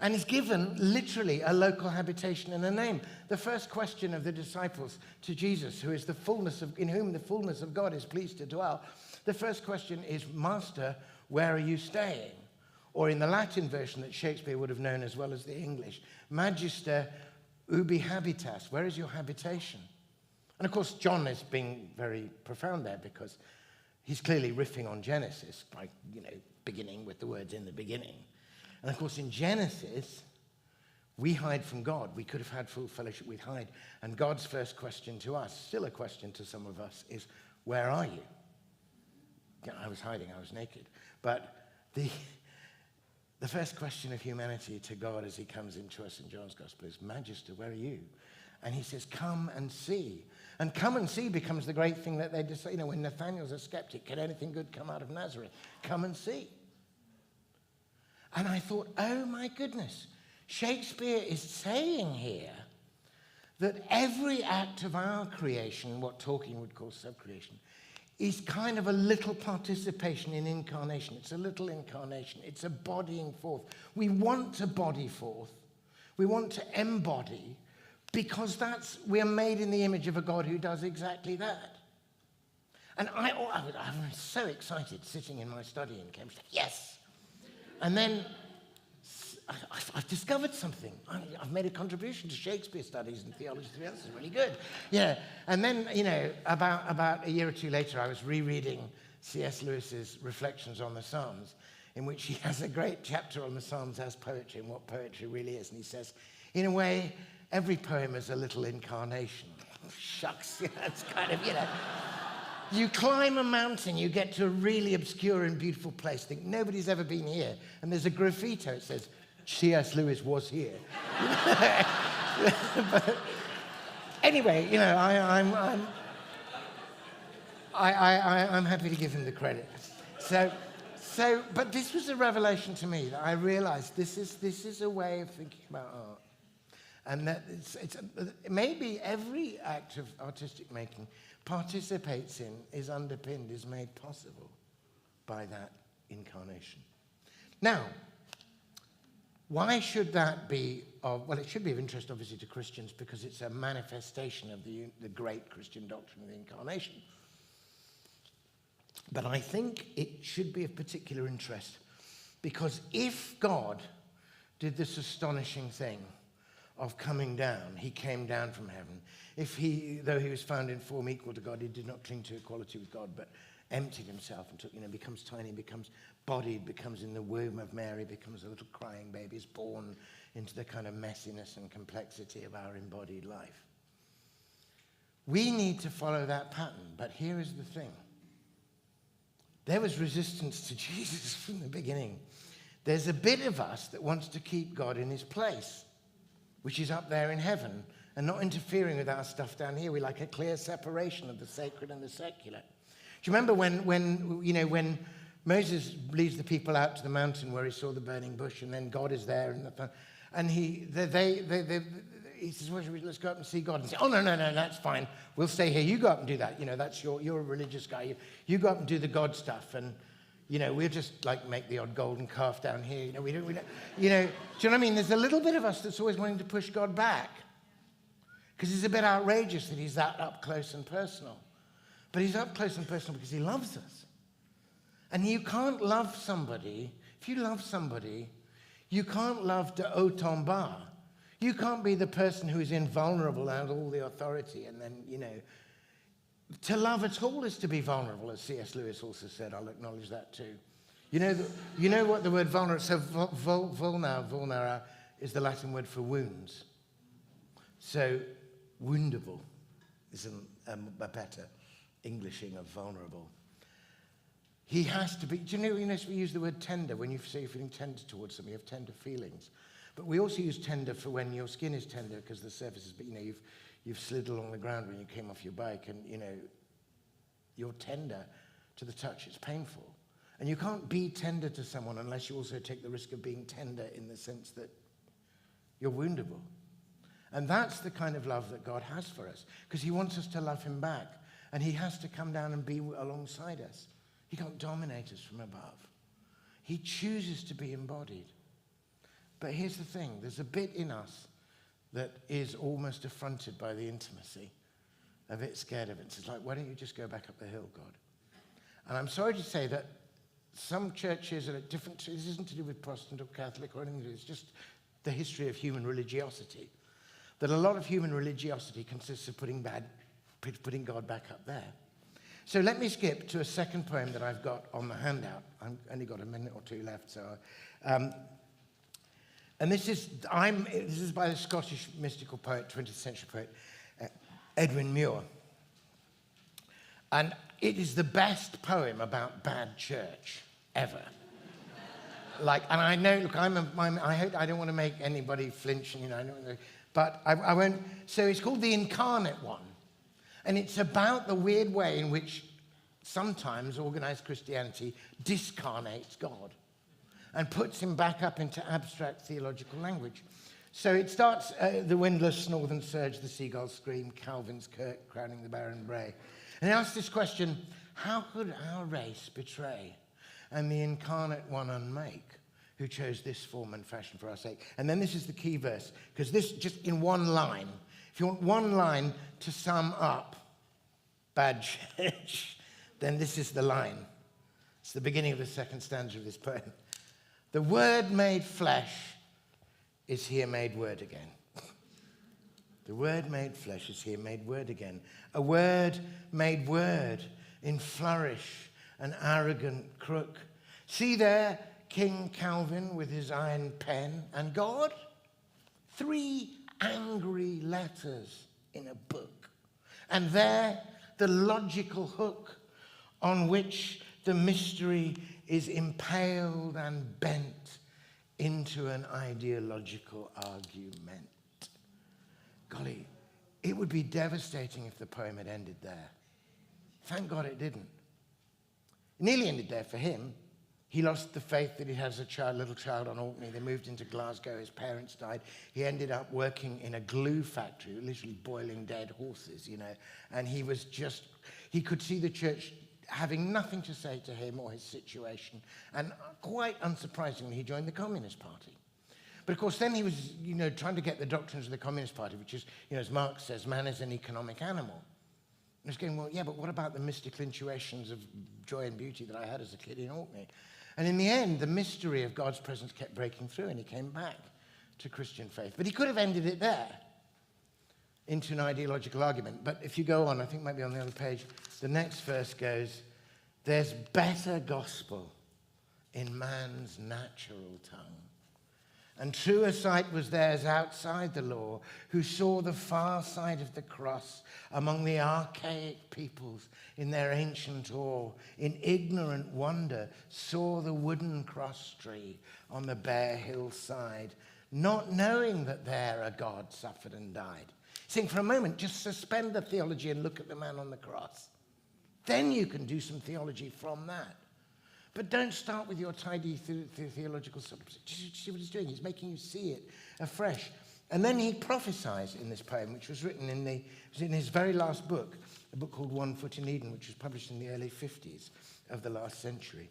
And is given, literally, a local habitation and a name. The first question of the disciples to Jesus, who is in whom the fullness of God is pleased to dwell, the first question is, Master, where are you staying? Or in the Latin version that Shakespeare would have known as well as the English, Magister ubi habitas, where is your habitation? And of course, John is being very profound there because he's clearly riffing on Genesis by, beginning with the words in the beginning. And of course, in Genesis, we hide from God. We could have had full fellowship with hide. And God's first question to us, still a question to some of us, is, where are you? I was hiding, I was naked. But the first question of humanity to God as he comes into us in John's Gospel is, Magister, where are you? And he says, come and see. And come and see becomes the great thing that they just say. When Nathaniel's a skeptic, can anything good come out of Nazareth? Come and see. And I thought, oh my goodness, Shakespeare is saying here that every act of our creation, what Tolkien would call subcreation, is kind of a little participation in incarnation. It's a little incarnation. It's a bodying forth. We want to body forth. We want to embody, because we are made in the image of a God who does exactly that. And I was so excited sitting in my study in Cambridge. Yes! And then I've discovered something. I've made a contribution to Shakespeare studies and theology. This is really good. Yeah. And then, about a year or two later, I was rereading C.S. Lewis's Reflections on the Psalms, in which he has a great chapter on the Psalms as poetry and what poetry really is. And he says, in a way, every poem is a little incarnation. Shucks, that's kind of, You climb a mountain, you get to a really obscure and beautiful place, think nobody's ever been here, and there's a graffito that says, C.S. Lewis was here. But anyway, I'm happy to give him the credit. But this was a revelation to me that I realized this is a way of thinking about art. And that maybe every act of artistic making participates in, is underpinned, is made possible by that incarnation. Now, why should that be well, it should be of interest, obviously, to Christians because it's a manifestation of the great Christian doctrine of the incarnation. But I think it should be of particular interest because if God did this astonishing thing of coming down, he came down from heaven. If though he was found in form equal to God, he did not cling to equality with God, but emptied himself and becomes tiny, becomes bodied, becomes in the womb of Mary, becomes a little crying baby, is born into the kind of messiness and complexity of our embodied life. We need to follow that pattern, but here is the thing. There was resistance to Jesus from the beginning. There's a bit of us that wants to keep God in his place, which is up there in heaven, and not interfering with our stuff down here. We like a clear separation of the sacred and the secular. Do you remember when Moses leads the people out to the mountain where he saw the burning bush, and then God is there, and he says, well, let's go up and see God. And say, oh, no, that's fine. We'll stay here. You go up and do that. That's you're a religious guy. You go up and do the God stuff, and we'll just make the odd golden calf down here. We don't. Do you know what I mean? There's a little bit of us that's always wanting to push God back because it's a bit outrageous that he's that up close and personal. But he's up close and personal because he loves us. And you can't love somebody. If you love somebody, you can't love de haut en bas. You can't be the person who is invulnerable and all the authority and then, to love at all is to be vulnerable, as C.S. Lewis also said. I'll acknowledge that too. You know what the word vulnerable, so vulnera is the Latin word for wounds. So woundable is a better Englishing of vulnerable. He has to be, do you know, we use the word tender. When you say you're feeling tender towards something, you have tender feelings. But we also use tender for when your skin is tender because the surface is, you've slid along the ground when you came off your bike and, you're tender to the touch. It's painful. And you can't be tender to someone unless you also take the risk of being tender in the sense that you're woundable. And that's the kind of love that God has for us because he wants us to love him back. And he has to come down and be alongside us. He can't dominate us from above. He chooses to be embodied. But here's the thing. There's a bit in us that is almost affronted by the intimacy, a bit scared of it. It's like, why don't you just go back up the hill, God? And I'm sorry to say that some churches are at different... This isn't to do with Protestant or Catholic or anything. It's just the history of human religiosity. That a lot of human religiosity consists of putting God back up there. So let me skip to a second poem that I've got on the handout. I've only got a minute or two left, so... and this is by the Scottish mystical poet, 20th century poet, Edwin Muir. And it is the best poem about bad church ever. And I know, look, I don't want to make anybody flinch, but I won't. So it's called The Incarnate One. And it's about the weird way in which sometimes organized Christianity discarnates God and puts him back up into abstract theological language. So it starts, the windless northern surge, the seagulls scream, Calvin's Kirk crowning the barren brae. And he asks this question, how could our race betray and the incarnate one unmake, who chose this form and fashion for our sake? And then this is the key verse, because this, just in one line, if you want one line to sum up bad church, then this is the line. It's the beginning of the second stanza of this poem. The Word made flesh is here made word again. The Word made flesh is here made word again. A word made word in flourish, an arrogant crook. See there, King Calvin with his iron pen, and God, 3 angry letters in a book. And there, the logical hook on which the mystery is impaled and bent into an ideological argument. Golly, it would be devastating if the poem had ended there. Thank God it didn't. It nearly ended there for him. He lost the faith that he has a little child on Orkney. They moved into Glasgow. His parents died. He ended up working in a glue factory, literally boiling dead horses, And he could see the church having nothing to say to him or his situation. And quite unsurprisingly, he joined the Communist Party. But of course, then he was, trying to get the doctrines of the Communist Party, which is, as Marx says, man is an economic animal. And he's going, well, yeah, but what about the mystical intuitions of joy and beauty that I had as a kid in Orkney? And in the end, the mystery of God's presence kept breaking through, and he came back to Christian faith. But he could have ended it there, into an ideological argument. But if you go on, I think maybe on the other page, the next verse goes, there's better gospel in man's natural tongue. And truer sight was theirs outside the law, who saw the far side of the cross among the archaic peoples in their ancient awe, in ignorant wonder, saw the wooden cross tree on the bare hillside, not knowing that there a God suffered and died. Think for a moment, just suspend the theology and look at the man on the cross. Then you can do some theology from that. But don't start with your tidy theological subject. See what he's doing? He's making you see it afresh. And then he prophesies in this poem, which was written in his very last book, a book called One Foot in Eden, which was published in the early 50s of the last century.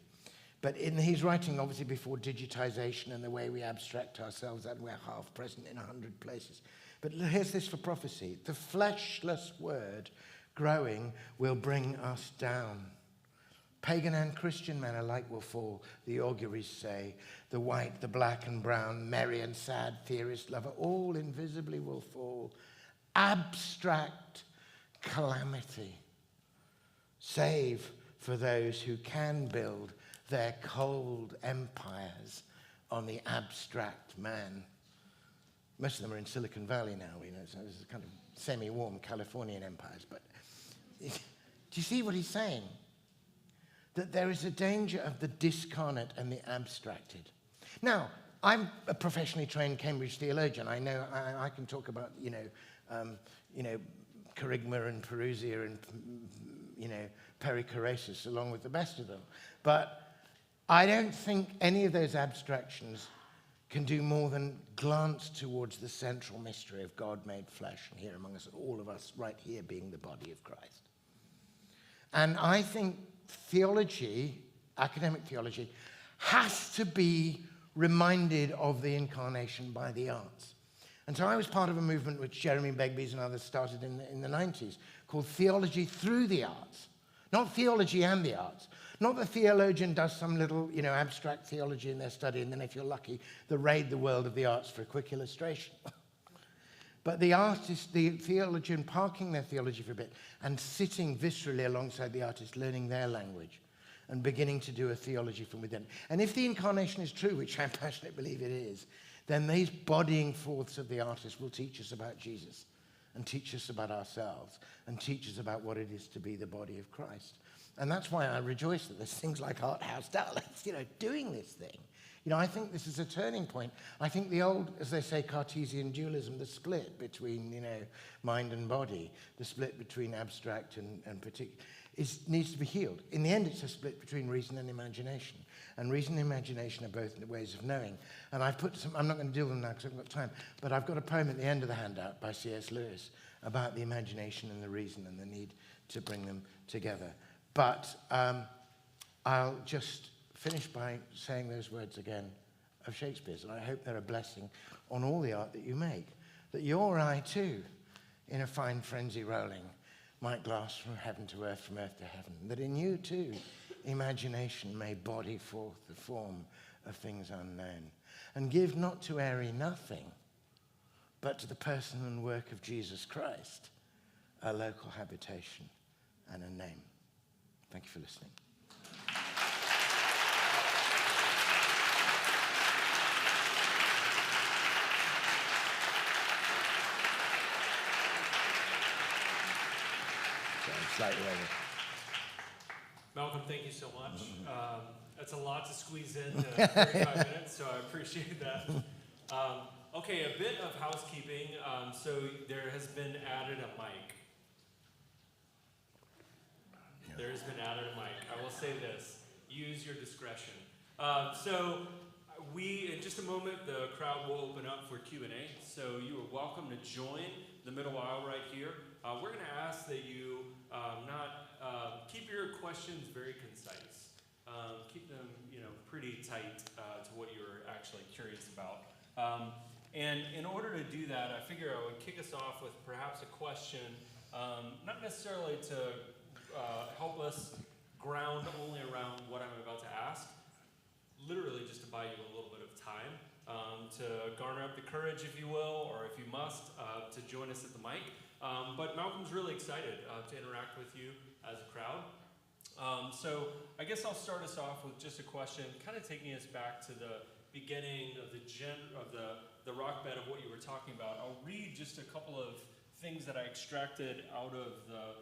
But he's writing, obviously, before digitization and the way we abstract ourselves, and we're half present in 100 places. But here's this for prophecy. The fleshless word growing will bring us down. Pagan and Christian men alike will fall, the auguries say. The white, the black and brown, merry and sad, theorist, lover, all invisibly will fall. Abstract calamity, save for those who can build their cold empires on the abstract man. Most of them are in Silicon Valley now, so this is kind of semi-warm Californian empires. But do you see what he's saying? That there is a danger of the discarnate and the abstracted. Now, I'm a professionally trained Cambridge theologian. I know I can talk about, Kerygma and Perusia and, perichoresis along with the best of them. But I don't think any of those abstractions can do more than glance towards the central mystery of God made flesh, and here among us, all of us right here being the body of Christ. And I think theology, academic theology, has to be reminded of the incarnation by the arts. And so I was part of a movement which Jeremy Begbie's and others started in the 90s called Theology Through the Arts. Not theology and the arts. Not the theologian does some little, abstract theology in their study, and then if you're lucky, they raid the world of the arts for a quick illustration. But the artist, the theologian parking their theology for a bit and sitting viscerally alongside the artist, learning their language and beginning to do a theology from within. And if the incarnation is true, which I passionately believe it is, then these bodying forths of the artist will teach us about Jesus and teach us about ourselves and teach us about what it is to be the body of Christ. And that's why I rejoice that there's things like Art House Dallas, doing this thing. I think this is a turning point. I think the old, as they say, Cartesian dualism, the split between, mind and body, the split between abstract and particular, needs to be healed. In the end, it's a split between reason and imagination. And reason and imagination are both ways of knowing. And I've put some, I'm not going to deal with them now because I haven't got time, but I've got a poem at the end of the handout by C.S. Lewis about the imagination and the reason and the need to bring them together. But I'll just finish by saying those words again of Shakespeare's, and I hope they're a blessing on all the art that you make, that your eye too, in a fine frenzy rolling, might glass from heaven to earth, from earth to heaven, that in you too, imagination may body forth the form of things unknown. and give not to Airy nothing, but to the person and work of Jesus Christ, a local habitation and a name. Thank you for listening. Slightly over. Malcolm, thank you so much. That's a lot to squeeze in 35 minutes, so I appreciate that. Okay, a bit of housekeeping. So there has been added a mic. There has been added a mic. I will say this, use your discretion. In just a moment, the crowd will open up for Q&A, so you are welcome to join the middle aisle right here. We're going to ask that you keep your questions very concise. Keep them, pretty tight to what you're actually curious about. And in order to do that, I figure I would kick us off with perhaps a question, not necessarily to help us ground only around what I'm about to ask, literally just to buy you a little bit of time, to garner up the courage, if you will, or if you must, to join us at the mic. But Malcolm's really excited to interact with you as a crowd. So I guess I'll start us off with just a question, kind of taking us back to the beginning of the rock bed of what you were talking about. I'll read just a couple of things that I extracted out of the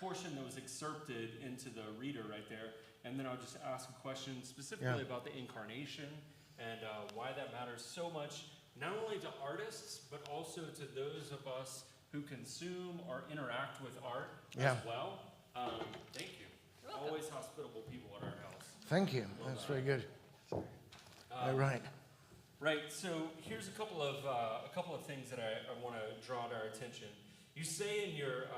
portion that was excerpted into the reader right there, and then I'll just ask a question specifically about the incarnation and why that matters so much, not only to artists, but also to those of us who consume or interact with art as well. Thank you. Always hospitable people at our house. Thank you. That's very good. Right. Right. So here's a couple of things that I want to draw to our attention. You say in your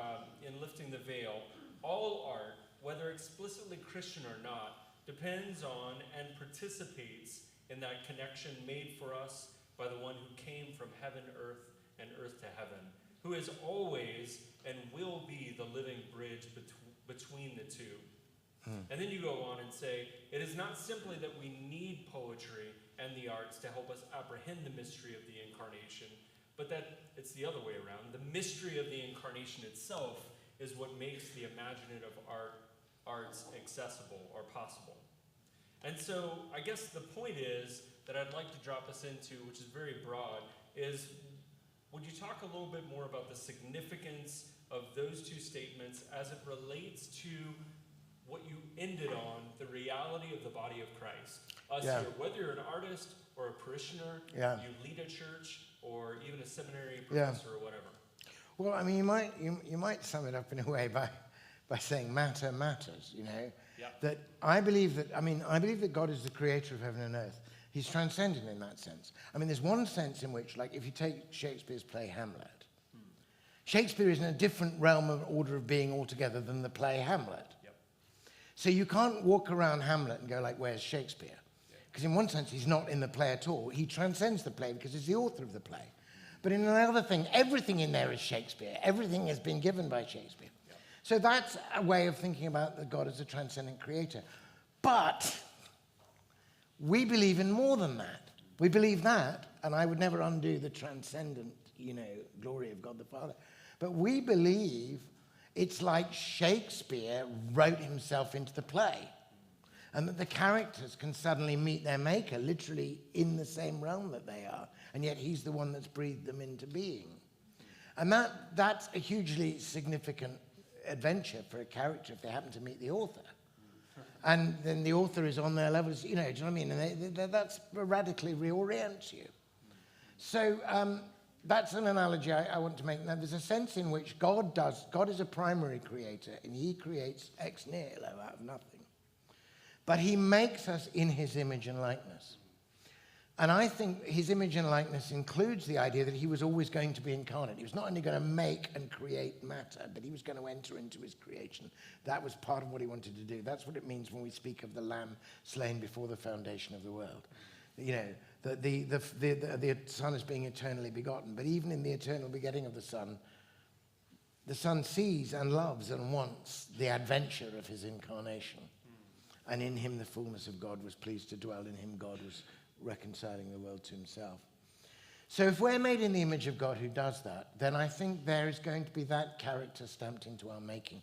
in Lifting the Veil, all art, whether explicitly Christian or not, depends on and participates in that connection made for us by the one who came from heaven, earth, and earth to heaven, who is always and will be the living bridge between the two. And then you go on and say, it is not simply that we need poetry and the arts to help us apprehend the mystery of the incarnation, but that it's the other way around. The mystery of the incarnation itself is what makes the imaginative arts accessible or possible. And so I guess the point is that I'd like to drop us into, which is very broad, is would you talk a little bit more about the significance of those two statements as it relates to what you ended on, the reality of the body of Christ? Here, whether you're an artist or a parishioner, you lead a church, or even a seminary professor or whatever. Well, I mean, you might sum it up in a way by saying matter matters, That I believe that God is the creator of heaven and earth. He's transcendent in that sense. I mean, there's one sense in which, like, if you take Shakespeare's play Hamlet, Shakespeare is in a different realm of order of being altogether than the play Hamlet. So you can't walk around Hamlet and go like, where's Shakespeare? Because in one sense, he's not in the play at all. He transcends the play because he's the author of the play. But in another thing, everything in there is Shakespeare. Everything has been given by Shakespeare. So that's a way of thinking about God as a transcendent creator. But we believe in more than that. We believe that, and I would never undo the transcendent, glory of God the Father. But we believe it's like Shakespeare wrote himself into the play, and that the characters can suddenly meet their maker literally in the same realm that they are, and yet he's the one that's breathed them into being. And that's a hugely significant adventure for a character if they happen to meet the author. And then the author is on their level, do you know what I mean? And that's radically reorients you. So that's an analogy I want to make. Now, there's a sense in which God is a primary creator, and he creates ex nihilo, out of nothing. But he makes us in his image and likeness. And I think his image and likeness includes the idea that he was always going to be incarnate. He was not only going to make and create matter, but he was going to enter into his creation. That was part of what he wanted to do. That's what it means when we speak of the Lamb slain before the foundation of the world. The Son is being eternally begotten. But even in the eternal begetting of the Son sees and loves and wants the adventure of his incarnation. And in him the fullness of God was pleased to dwell. In him God reconciling the world to himself. So if we're made in the image of God who does that, then I think there is going to be that character stamped into our making.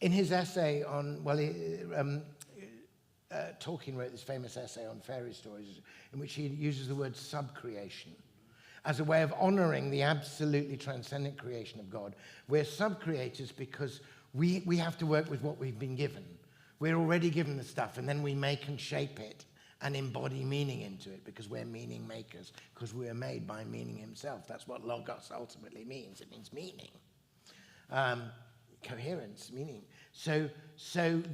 In his essay on, Tolkien wrote this famous essay on fairy stories in which he uses the word subcreation as a way of honoring the absolutely transcendent creation of God. We're subcreators because we have to work with what we've been given. We're already given the stuff, and then we make and shape it and embody meaning into it because we're meaning makers, because we are made by meaning himself. That's what logos ultimately means. It means meaning. Coherence, meaning. So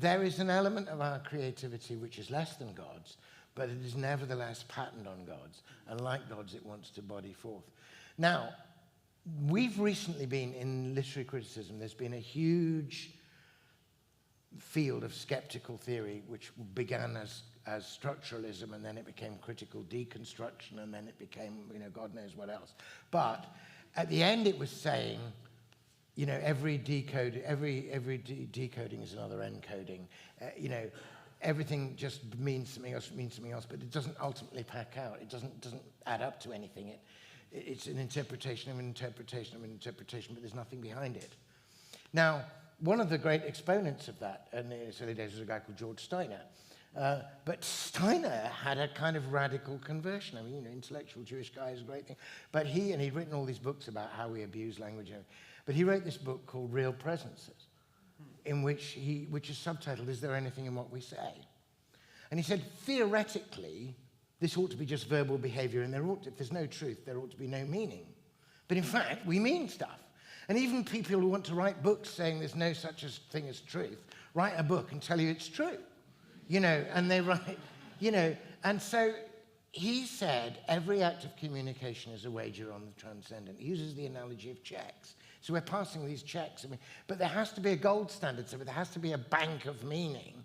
there is an element of our creativity which is less than God's, but it is nevertheless patterned on God's, and like God's, it wants to body forth. Now, we've recently been in literary criticism. There's been a huge field of skeptical theory which began as structuralism, and then it became critical deconstruction, and then it became, God knows what else. But at the end, it was saying, every decoding is another encoding. Everything just means something else, but it doesn't ultimately pack out. It doesn't add up to anything. It's an interpretation of an interpretation of an interpretation, but there's nothing behind it. Now, one of the great exponents of that in its early days was a guy called George Steiner. But Steiner had a kind of radical conversion. I mean, intellectual Jewish guy is a great thing. But he'd written all these books about how we abuse language. But he wrote this book called Real Presences, in which is subtitled, Is There Anything in What We Say? And he said, theoretically, this ought to be just verbal behavior, and if there's no truth, there ought to be no meaning. But in fact, we mean stuff. And even people who want to write books saying there's no such a thing as truth, write a book and tell you it's true. And they write, and so he said every act of communication is a wager on the transcendent. He uses the analogy of checks. So we're passing these checks, but there has to be a gold standard, so there has to be a bank of meaning.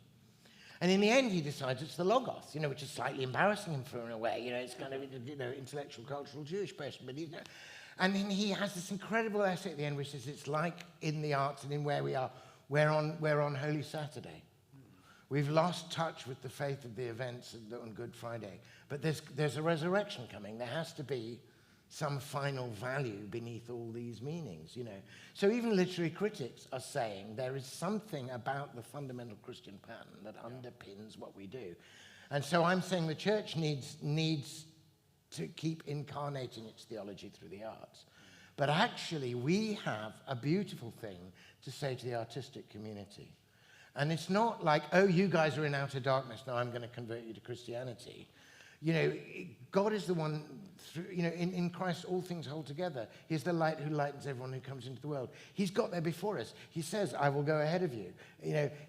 And in the end, he decides it's the logos, which is slightly embarrassing him in a way. It's kind of, intellectual, cultural Jewish person, but and then he has this incredible essay at the end, which says it's like in the arts and in where we are. We're on Holy Saturday. We've lost touch with the faith of the events on Good Friday. But there's a resurrection coming. There has to be some final value beneath all these meanings, So even literary critics are saying there is something about the fundamental Christian pattern that underpins what we do. And so I'm saying the church needs to keep incarnating its theology through the arts. But actually, we have a beautiful thing to say to the artistic community. And it's not like, oh, you guys are in outer darkness, now I'm going to convert you to Christianity. God is the one, in Christ all things hold together. He's the light who lightens everyone who comes into the world. He's got there before us. He says, I will go ahead of you.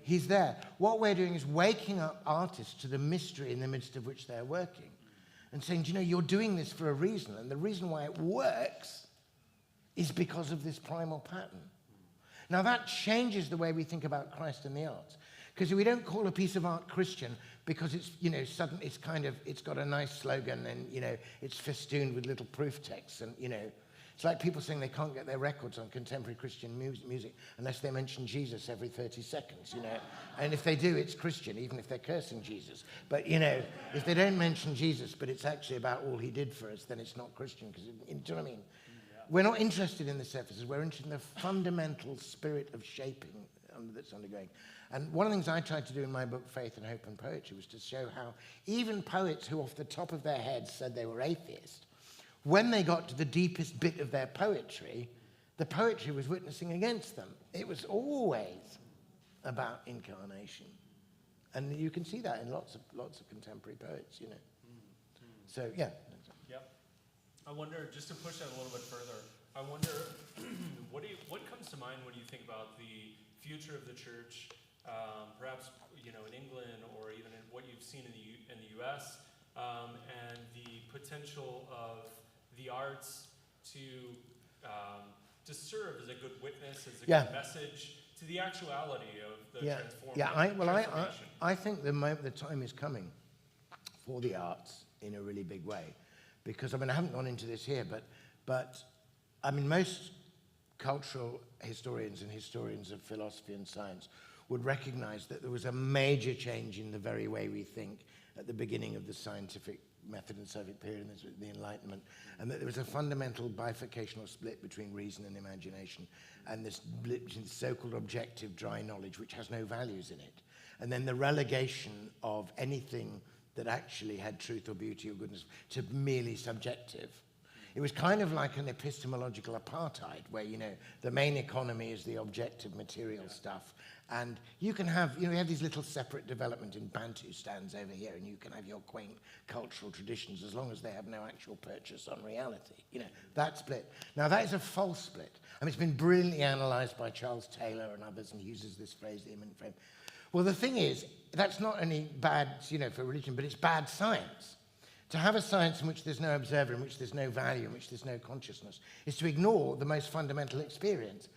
He's there. What we're doing is waking up artists to the mystery in the midst of which they're working. And saying, you're doing this for a reason, and the reason why it works is because of this primal pattern. Now that changes the way we think about Christ and the arts, because we don't call a piece of art Christian because it's it's got a nice slogan and it's festooned with little proof texts, and it's like people saying they can't get their records on contemporary Christian music unless they mention Jesus every 30 seconds, And if they do, it's Christian, even if they're cursing Jesus. But, if they don't mention Jesus, but it's actually about all he did for us, then it's not Christian. Because, do you know what I mean? Yeah. We're not interested in the surfaces. We're interested in the fundamental spirit of shaping that's undergoing. And one of the things I tried to do in my book, Faith and Hope and Poetry, was to show how even poets who off the top of their heads said they were atheist, when they got to the deepest bit of their poetry, the poetry was witnessing against them. It was always about incarnation. And you can see that in lots of contemporary poets, So, yeah. Yep. I wonder, just to push that a little bit further, I wonder, what comes to mind when you think about the future of the church, perhaps, in England or even in what you've seen in the U.S., and the potential of the arts to serve as a good witness, as a good message to the actuality of the transformation. I think the time is coming for the arts in a really big way, because I haven't gone into this here, but most cultural historians and historians of philosophy and science would recognize that there was a major change in the very way we think at the beginning of the scientific method and scientific period, and the Enlightenment, and that there was a fundamental bifurcation or split between reason and imagination, and this split between so-called objective dry knowledge, which has no values in it, and then the relegation of anything that actually had truth or beauty or goodness to merely subjective. It was kind of like an epistemological apartheid, where, you know, the main economy is the objective material stuff. And you can have, you know, we have these little separate development in Bantu stands over here, and you can have your quaint cultural traditions as long as they have no actual purchase on reality. You know, that split. Now, that is a false split. I mean, it's been brilliantly analyzed by Charles Taylor and others, and he uses this phrase, the immanent frame. Well, the thing is, that's not only bad, you know, for religion, but it's bad science. To have a science in which there's no observer, in which there's no value, in which there's no consciousness, is to ignore the most fundamental experience.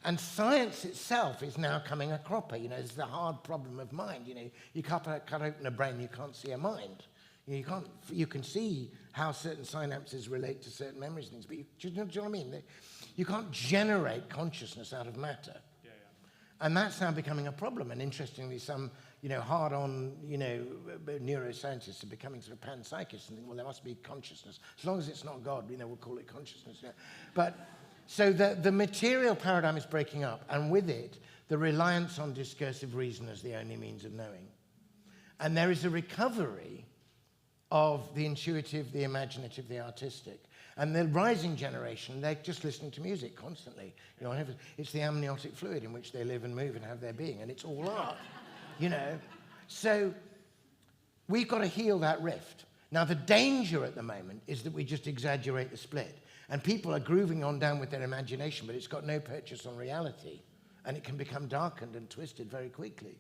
And science itself is now coming a cropper. You know, it's the hard problem of mind. You know, you cut open a brain, you can't see a mind. You know, you can see how certain synapses relate to certain memories and things, but do you know what I mean? You can't generate consciousness out of matter. Yeah. And that's now becoming a problem. And interestingly, some, you know, hard-on, you know, neuroscientists are becoming sort of panpsychists and think, well, there must be consciousness. As long as it's not God, you know, we'll call it consciousness. Yeah. But so the material paradigm is breaking up, and with it, the reliance on discursive reason as the only means of knowing. And there is a recovery of the intuitive, the imaginative, the artistic. And the rising generation, they're just listening to music constantly. You know, it's the amniotic fluid in which they live and move and have their being, and it's all art, you know. So we've got to heal that rift. Now, the danger at the moment is that we just exaggerate the split. And people are grooving on down with their imagination, but it's got no purchase on reality. And it can become darkened and twisted very quickly.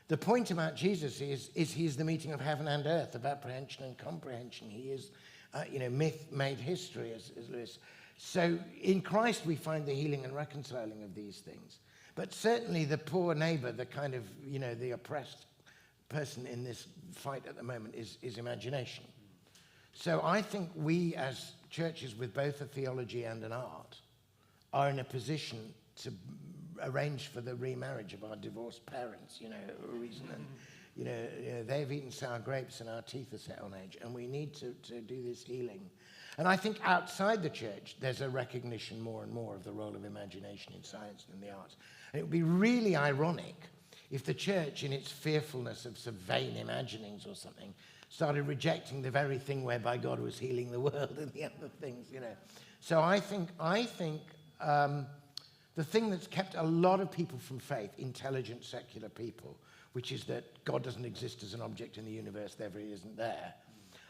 The point about Jesus is he's the meeting of heaven and earth, of apprehension and comprehension. He is, you know, myth made history, as Lewis. So in Christ we find the healing and reconciling of these things. But certainly the poor neighbor, the kind of, you know, the oppressed person in this fight at the moment is imagination. So I think we as churches with both a theology and an art are in a position to arrange for the remarriage of our divorced parents, you know, reason. And, you know, they've eaten sour grapes and our teeth are set on edge, and we need to do this healing. And I think outside the church, there's a recognition more and more of the role of imagination in science and in the arts. And it would be really ironic if the church, in its fearfulness of some vain imaginings or something, started rejecting the very thing whereby God was healing the world and the other things, you know. So I think the thing that's kept a lot of people from faith, intelligent, secular people, which is that God doesn't exist as an object in the universe, therefore he isn't there.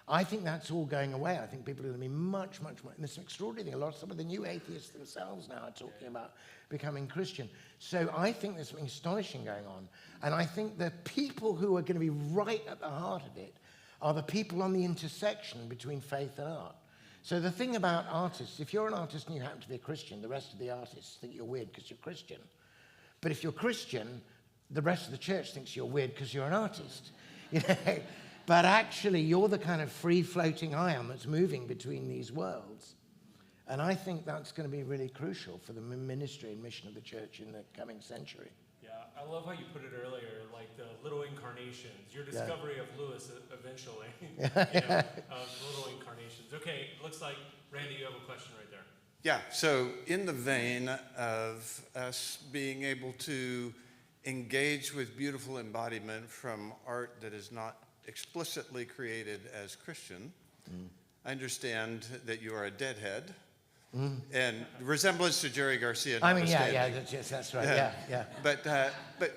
I think that's all going away. I think people are going to be much, much more, and it's an extraordinary thing. Some of the new atheists themselves now are talking about becoming Christian. So I think there's something astonishing going on. And I think the people who are going to be right at the heart of it are the people on the intersection between faith and art. So the thing about artists, if you're an artist and you happen to be a Christian, the rest of the artists think you're weird because you're Christian. But if you're Christian, the rest of the church thinks you're weird because you're an artist. You know? But actually, you're the kind of free-floating ion that's moving between these worlds. And I think that's going to be really crucial for the ministry and mission of the church in the coming century. Yeah, I love how you put it earlier, like the little incarnations, your discovery of Lewis eventually, of little incarnations. Okay, looks like, Randy, you have a question right there. Yeah, so in the vein of us being able to engage with beautiful embodiment from art that is not explicitly created as Christian, I understand that you are a deadhead, and resemblance to Jerry Garcia. I mean, that's right. Yeah. But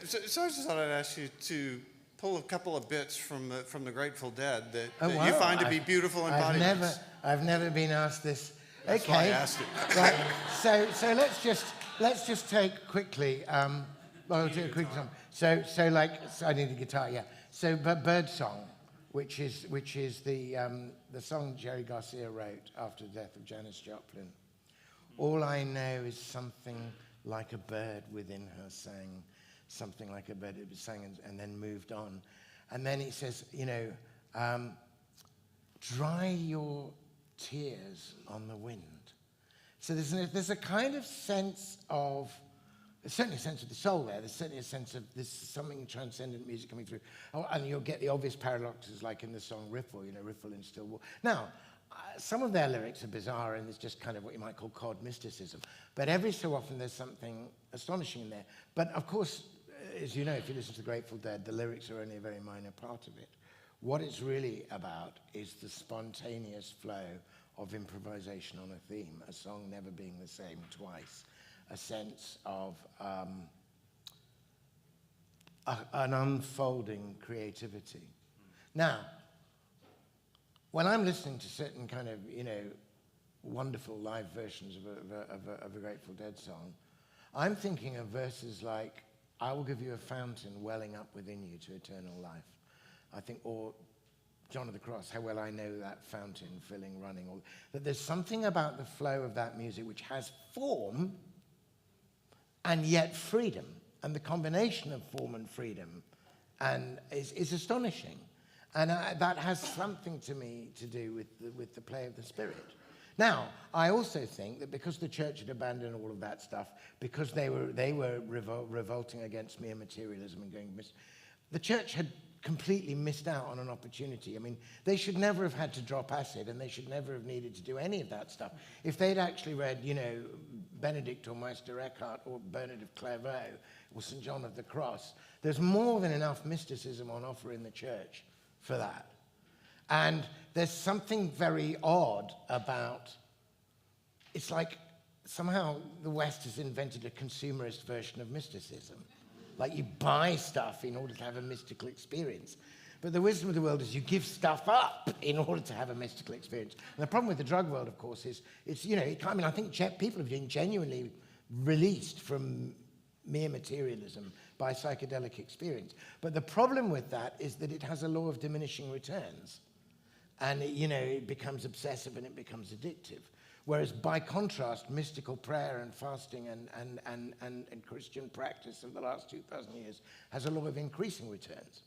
so I just thought I'd ask you to pull a couple of bits from the Grateful Dead that you find to be beautiful embodiments. I've never been asked this. That's okay. why I asked it. Right. So let's just take quickly. I'll do a quick song. So I need a guitar. Yeah. So, but Bird Song, which is the song Jerry Garcia wrote after the death of Janis Joplin. All I know is something like a bird within her sang, something like a bird. It was sang and then moved on, and then he says, you know, dry your tears on the wind. So there's a kind of sense of There's certainly a sense of the soul there. There's certainly a sense of this something transcendent music coming through. Oh, and you'll get the obvious paradoxes like in the song Riffle, Riffle in Still Water. Now, some of their lyrics are bizarre and it's just kind of what you might call cod mysticism. But every so often there's something astonishing in there. But of course, as you know, if you listen to the Grateful Dead, the lyrics are only a very minor part of it. What it's really about is the spontaneous flow of improvisation on a theme, a song never being the same twice, a sense of an unfolding creativity. Now, when I'm listening to certain kind of, wonderful live versions of a Grateful Dead song, I'm thinking of verses like, I will give you a fountain welling up within you to eternal life. I think, or John of the Cross, how well I know that fountain filling, running. That there's something about the flow of that music which has form and yet freedom. And the combination of form and freedom is astonishing. And that has something to me to do with the play of the Spirit. Now, I also think that because the church had abandoned all of that stuff, because they were revolting against mere materialism and going, the church had completely missed out on an opportunity. I mean, they should never have had to drop acid, and they should never have needed to do any of that stuff. If they'd actually read, Benedict or Meister Eckhart or Bernard of Clairvaux or St. John of the Cross, there's more than enough mysticism on offer in the church for that. And there's something very odd about, it's like somehow the West has invented a consumerist version of mysticism. Like you buy stuff in order to have a mystical experience. But the wisdom of the world is you give stuff up in order to have a mystical experience. And the problem with the drug world, of course, is I think people have been genuinely released from mere materialism by psychedelic experience. But the problem with that is that it has a law of diminishing returns. And it becomes obsessive and it becomes addictive. Whereas by contrast, mystical prayer and fasting and Christian practice of the last 2,000 years has a law of increasing returns.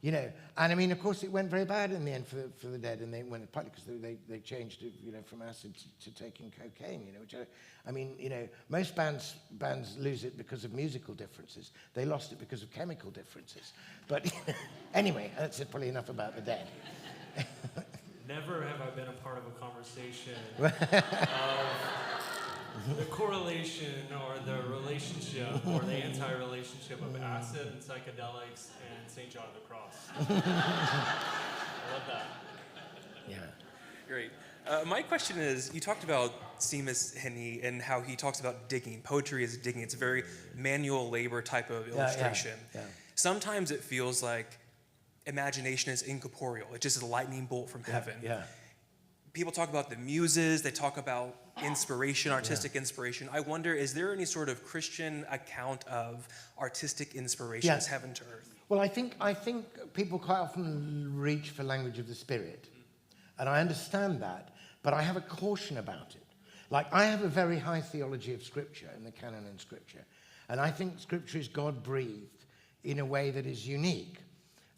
And I mean, of course, it went very bad in the end for the Dead, and they went partly because they changed it, from acid to taking cocaine. Which most bands lose it because of musical differences. They lost it because of chemical differences. But anyway, that's probably enough about the Dead. Never have I been a part of a conversation of the correlation or the relationship or the anti-relationship of acid and psychedelics and St. John of the Cross. I love that. Yeah. Great. My question is, you talked about Seamus Heaney and how he talks about digging. Poetry is digging. It's a very manual labor type of illustration. Yeah. Sometimes it feels like imagination is incorporeal. It's just a lightning bolt from heaven. Yeah. People talk about the muses. They talk about inspiration, artistic inspiration. I wonder, is there any sort of Christian account of artistic inspiration as heaven to earth? Well, I think people quite often reach for language of the Spirit. And I understand that, but I have a caution about it. Like, I have a very high theology of Scripture and the canon in Scripture. And I think Scripture is God-breathed in a way that is unique.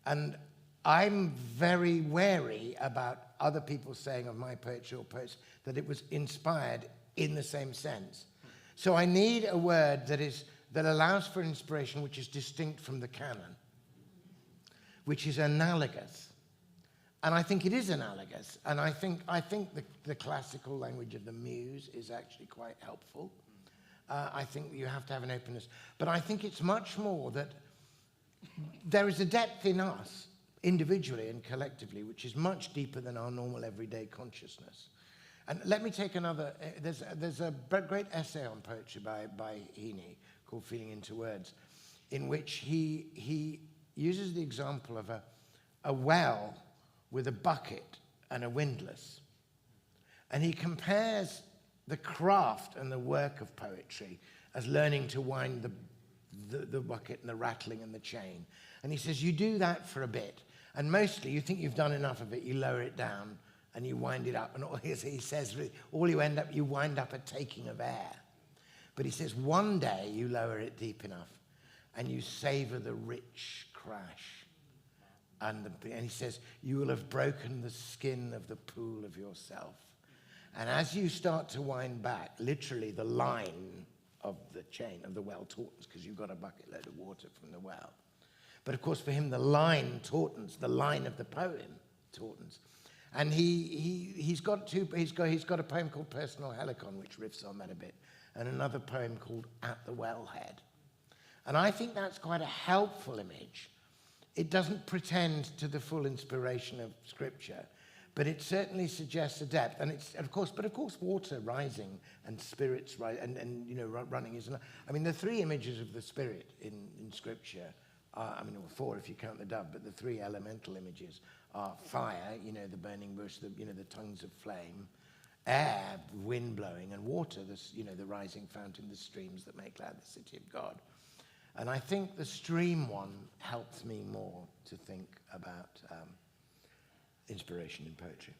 And I'm very wary about other people saying of my poetry or poets that it was inspired in the same sense. So I need a word that allows for inspiration which is distinct from the canon, which is analogous. And I think it is analogous. And I think the classical language of the muse is actually quite helpful. I think you have to have an openness. But I think it's much more that there is a depth in us, individually and collectively, which is much deeper than our normal everyday consciousness. And let me take another, there's a great essay on poetry by Heaney called Feeling into Words, in which he uses the example of a well with a bucket and a windlass. And he compares the craft and the work of poetry as learning to wind the bucket and the rattling and the chain. And he says, you do that for a bit, and mostly you think you've done enough of it, you lower it down and you wind it up. And he says, you wind up a taking of air. But he says, one day you lower it deep enough and you savor the rich crash. And he says, you will have broken the skin of the pool of yourself. And as you start to wind back, literally the line of the chain, of the well tautons, because you've got a bucket load of water from the well. But of course, for him, the line tautons, the line of the poem tautons. And he's got a poem called Personal Helicon, which riffs on that a bit, and another poem called At the Wellhead. And I think that's quite a helpful image. It doesn't pretend to the full inspiration of Scripture, but it certainly suggests a depth. And it's, of course, water rising and spirits and running is. I mean, the three images of the Spirit in Scripture are, I mean, or four if you count the dove, but the three elemental images are fire, the burning bush, the tongues of flame, air, wind blowing, and water, the rising fountain, the streams that make glad the city of God. And I think the stream one helps me more to think about inspiration in poetry.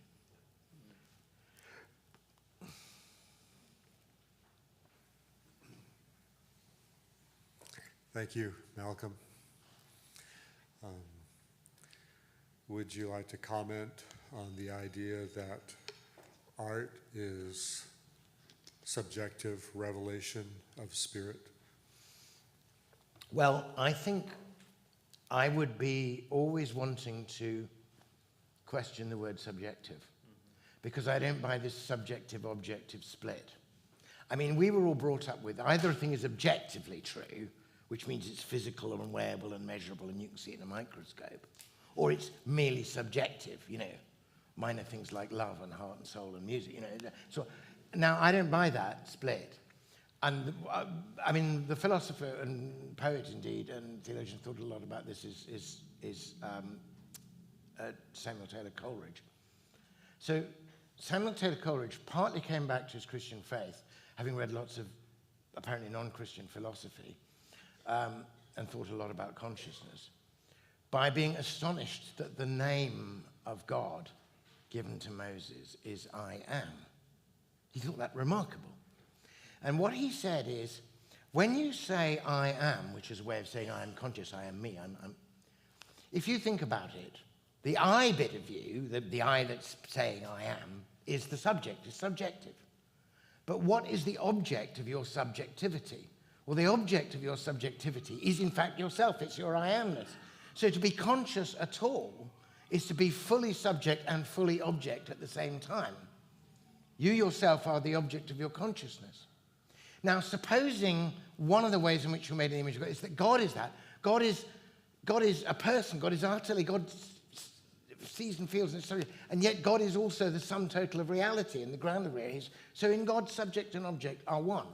Thank you, Malcolm. Would you like to comment on the idea that art is subjective revelation of spirit? Well, I think I would be always wanting to question the word subjective, because I don't buy this subjective-objective split. I mean, we were all brought up with either a thing is objectively true, which means it's physical and wearable and measurable and you can see it in a microscope, or it's merely subjective, minor things like love and heart and soul and music, So now I don't buy that split. And I mean, the philosopher and poet, indeed, and theologian thought a lot about this is Samuel Taylor Coleridge. So Samuel Taylor Coleridge partly came back to his Christian faith, having read lots of apparently non-Christian philosophy, and thought a lot about consciousness, by being astonished that the name of God given to Moses is I am. He thought that remarkable. And what he said is, when you say I am, which is a way of saying I am conscious, I am me, if you think about it, the I bit of you, the I that's saying I am, is the subject, is subjective. But what is the object of your subjectivity? Well, the object of your subjectivity is in fact yourself, it's your I amness. So to be conscious at all is to be fully subject and fully object at the same time. You yourself are the object of your consciousness. Now, supposing one of the ways in which you're made in the image of God is that God is that. God is a person. God is utterly, God sees and feels and yet God is also the sum total of reality and the ground of reality. So in God, subject and object are one.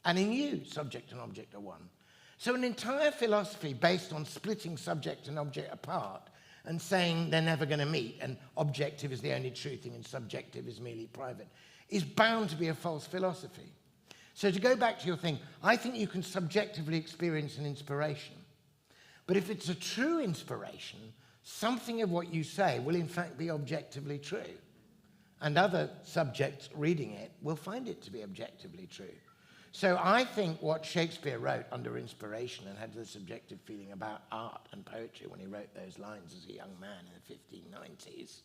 And in you, subject and object are one. So an entire philosophy based on splitting subject and object apart and saying they're never going to meet and objective is the only true thing and subjective is merely private is bound to be a false philosophy. So to go back to your thing, I think you can subjectively experience an inspiration. But if it's a true inspiration, something of what you say will in fact be objectively true. And other subjects reading it will find it to be objectively true. So I think what Shakespeare wrote under inspiration and had the subjective feeling about art and poetry when he wrote those lines as a young man in the 1590s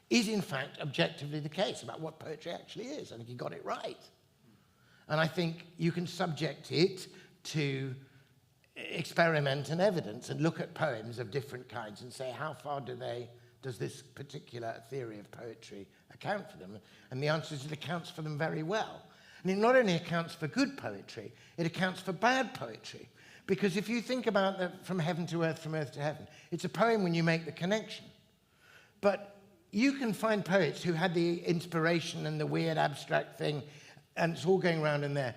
is in fact objectively the case about what poetry actually is. I think he got it right. And I think you can subject it to experiment and evidence and look at poems of different kinds and say how far does this particular theory of poetry account for them? And the answer is it accounts for them very well. And it not only accounts for good poetry, it accounts for bad poetry. Because if you think about from heaven to earth, from earth to heaven, it's a poem when you make the connection. But you can find poets who had the inspiration and the weird abstract thing, and it's all going around in there.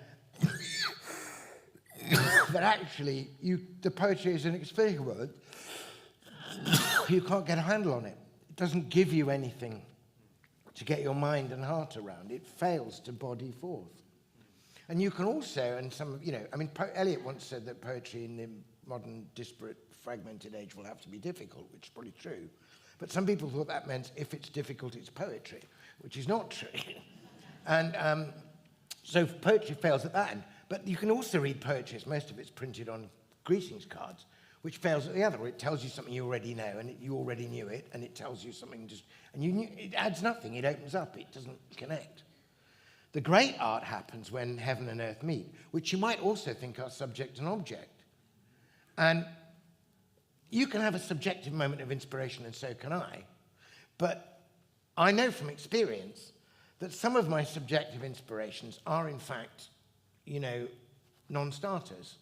But actually, the poetry is inexplicable. You can't get a handle on it. It doesn't give you anything to get your mind and heart around. It fails to body forth. And you can also, and Eliot once said that poetry in the modern, disparate, fragmented age will have to be difficult, which is probably true. But some people thought that meant if it's difficult, it's poetry, which is not true. And so poetry fails at that end. But you can also read poetry, as most of it's printed on greetings cards, which fails at the other, where it tells you something you already know, and you already knew it, and it tells you something it adds nothing, it opens up, it doesn't connect. The great art happens when heaven and earth meet, which you might also think are subject and object. And you can have a subjective moment of inspiration, and so can I. But I know from experience that some of my subjective inspirations are, in fact, non-starters.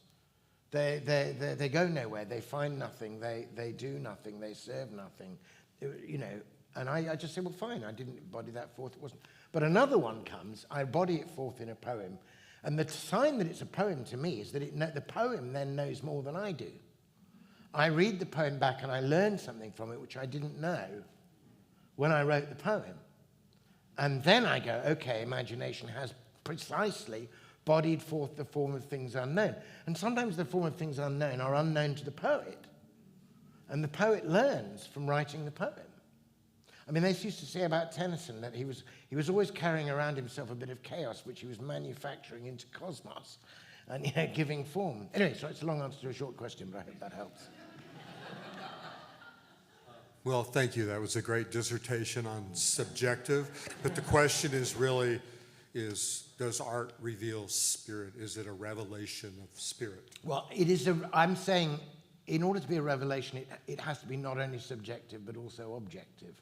They go nowhere. They find nothing. They do nothing. They serve nothing. And I just say, well, fine. I didn't body that forth. It wasn't. But another one comes. I body it forth in a poem. And the sign that it's a poem to me is that the poem then knows more than I do. I read the poem back and I learn something from it which I didn't know when I wrote the poem. And then I go, okay, imagination has precisely bodied forth the form of things unknown. And sometimes the form of things unknown are unknown to the poet. And the poet learns from writing the poem. I mean, they used to say about Tennyson that he was always carrying around himself a bit of chaos, which he was manufacturing into cosmos and giving form. Anyway, so it's a long answer to a short question, but I hope that helps. Well, thank you. That was a great dissertation on subjective. But the question is really, does art reveal spirit? Is it a revelation of spirit? Well, I'm saying in order to be a revelation, it has to be not only subjective, but also objective.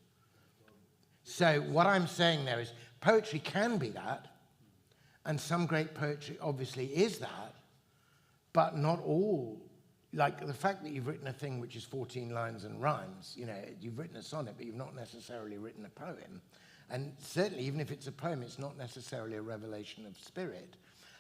So what I'm saying there is poetry can be that, and some great poetry obviously is that, but not all. Like the fact that you've written a thing which is 14 lines and rhymes, you've written a sonnet, but you've not necessarily written a poem. And certainly, even if it's a poem, it's not necessarily a revelation of spirit.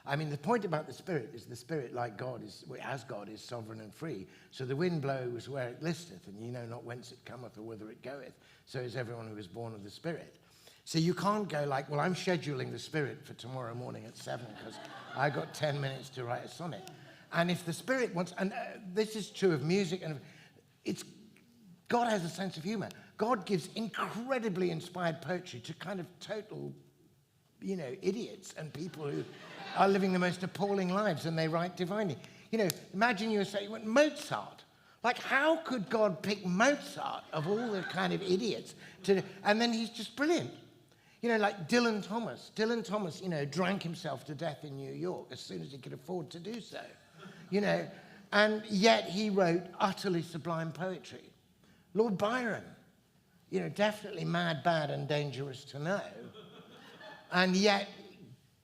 I mean, the point about the spirit is the spirit, like God, as God is sovereign and free. So the wind blows where it listeth, and ye know not whence it cometh or whither it goeth. So is everyone who is born of the spirit. So you can't go like, well, I'm scheduling the spirit for tomorrow morning at 7 because I got 10 minutes to write a sonnet. And if the spirit wants, and this is true of music, and God has a sense of humor. God gives incredibly inspired poetry to kind of total, idiots and people who are living the most appalling lives, and they write divinely. Imagine you were saying, Mozart. Like, how could God pick Mozart of all the kind of idiots and then he's just brilliant. Like Dylan Thomas. Dylan Thomas, drank himself to death in New York as soon as he could afford to do so. And yet he wrote utterly sublime poetry. Lord Byron, definitely mad, bad, and dangerous to know. And yet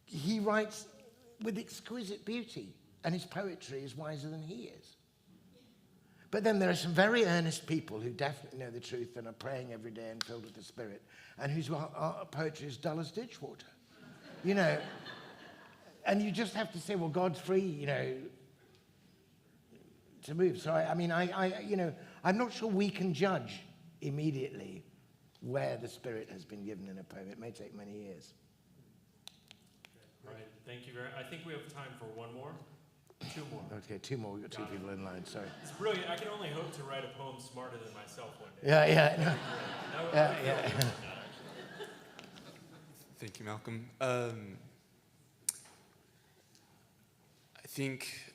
he writes with exquisite beauty, and his poetry is wiser than he is. But then there are some very earnest people who definitely know the truth and are praying every day and filled with the Spirit, and whose poetry is dull as ditch water. And you just have to say, well, God's free, to move. So I'm not sure we can judge immediately where the Spirit has been given in a poem. It may take many years. Right. Thank you I think we have time for one more. 2 more. Okay, 2 more. We've got 2 people in line. Sorry. It's brilliant. I can only hope to write a poem smarter than myself one day. Yeah. Yeah. Thank you, Malcolm. I think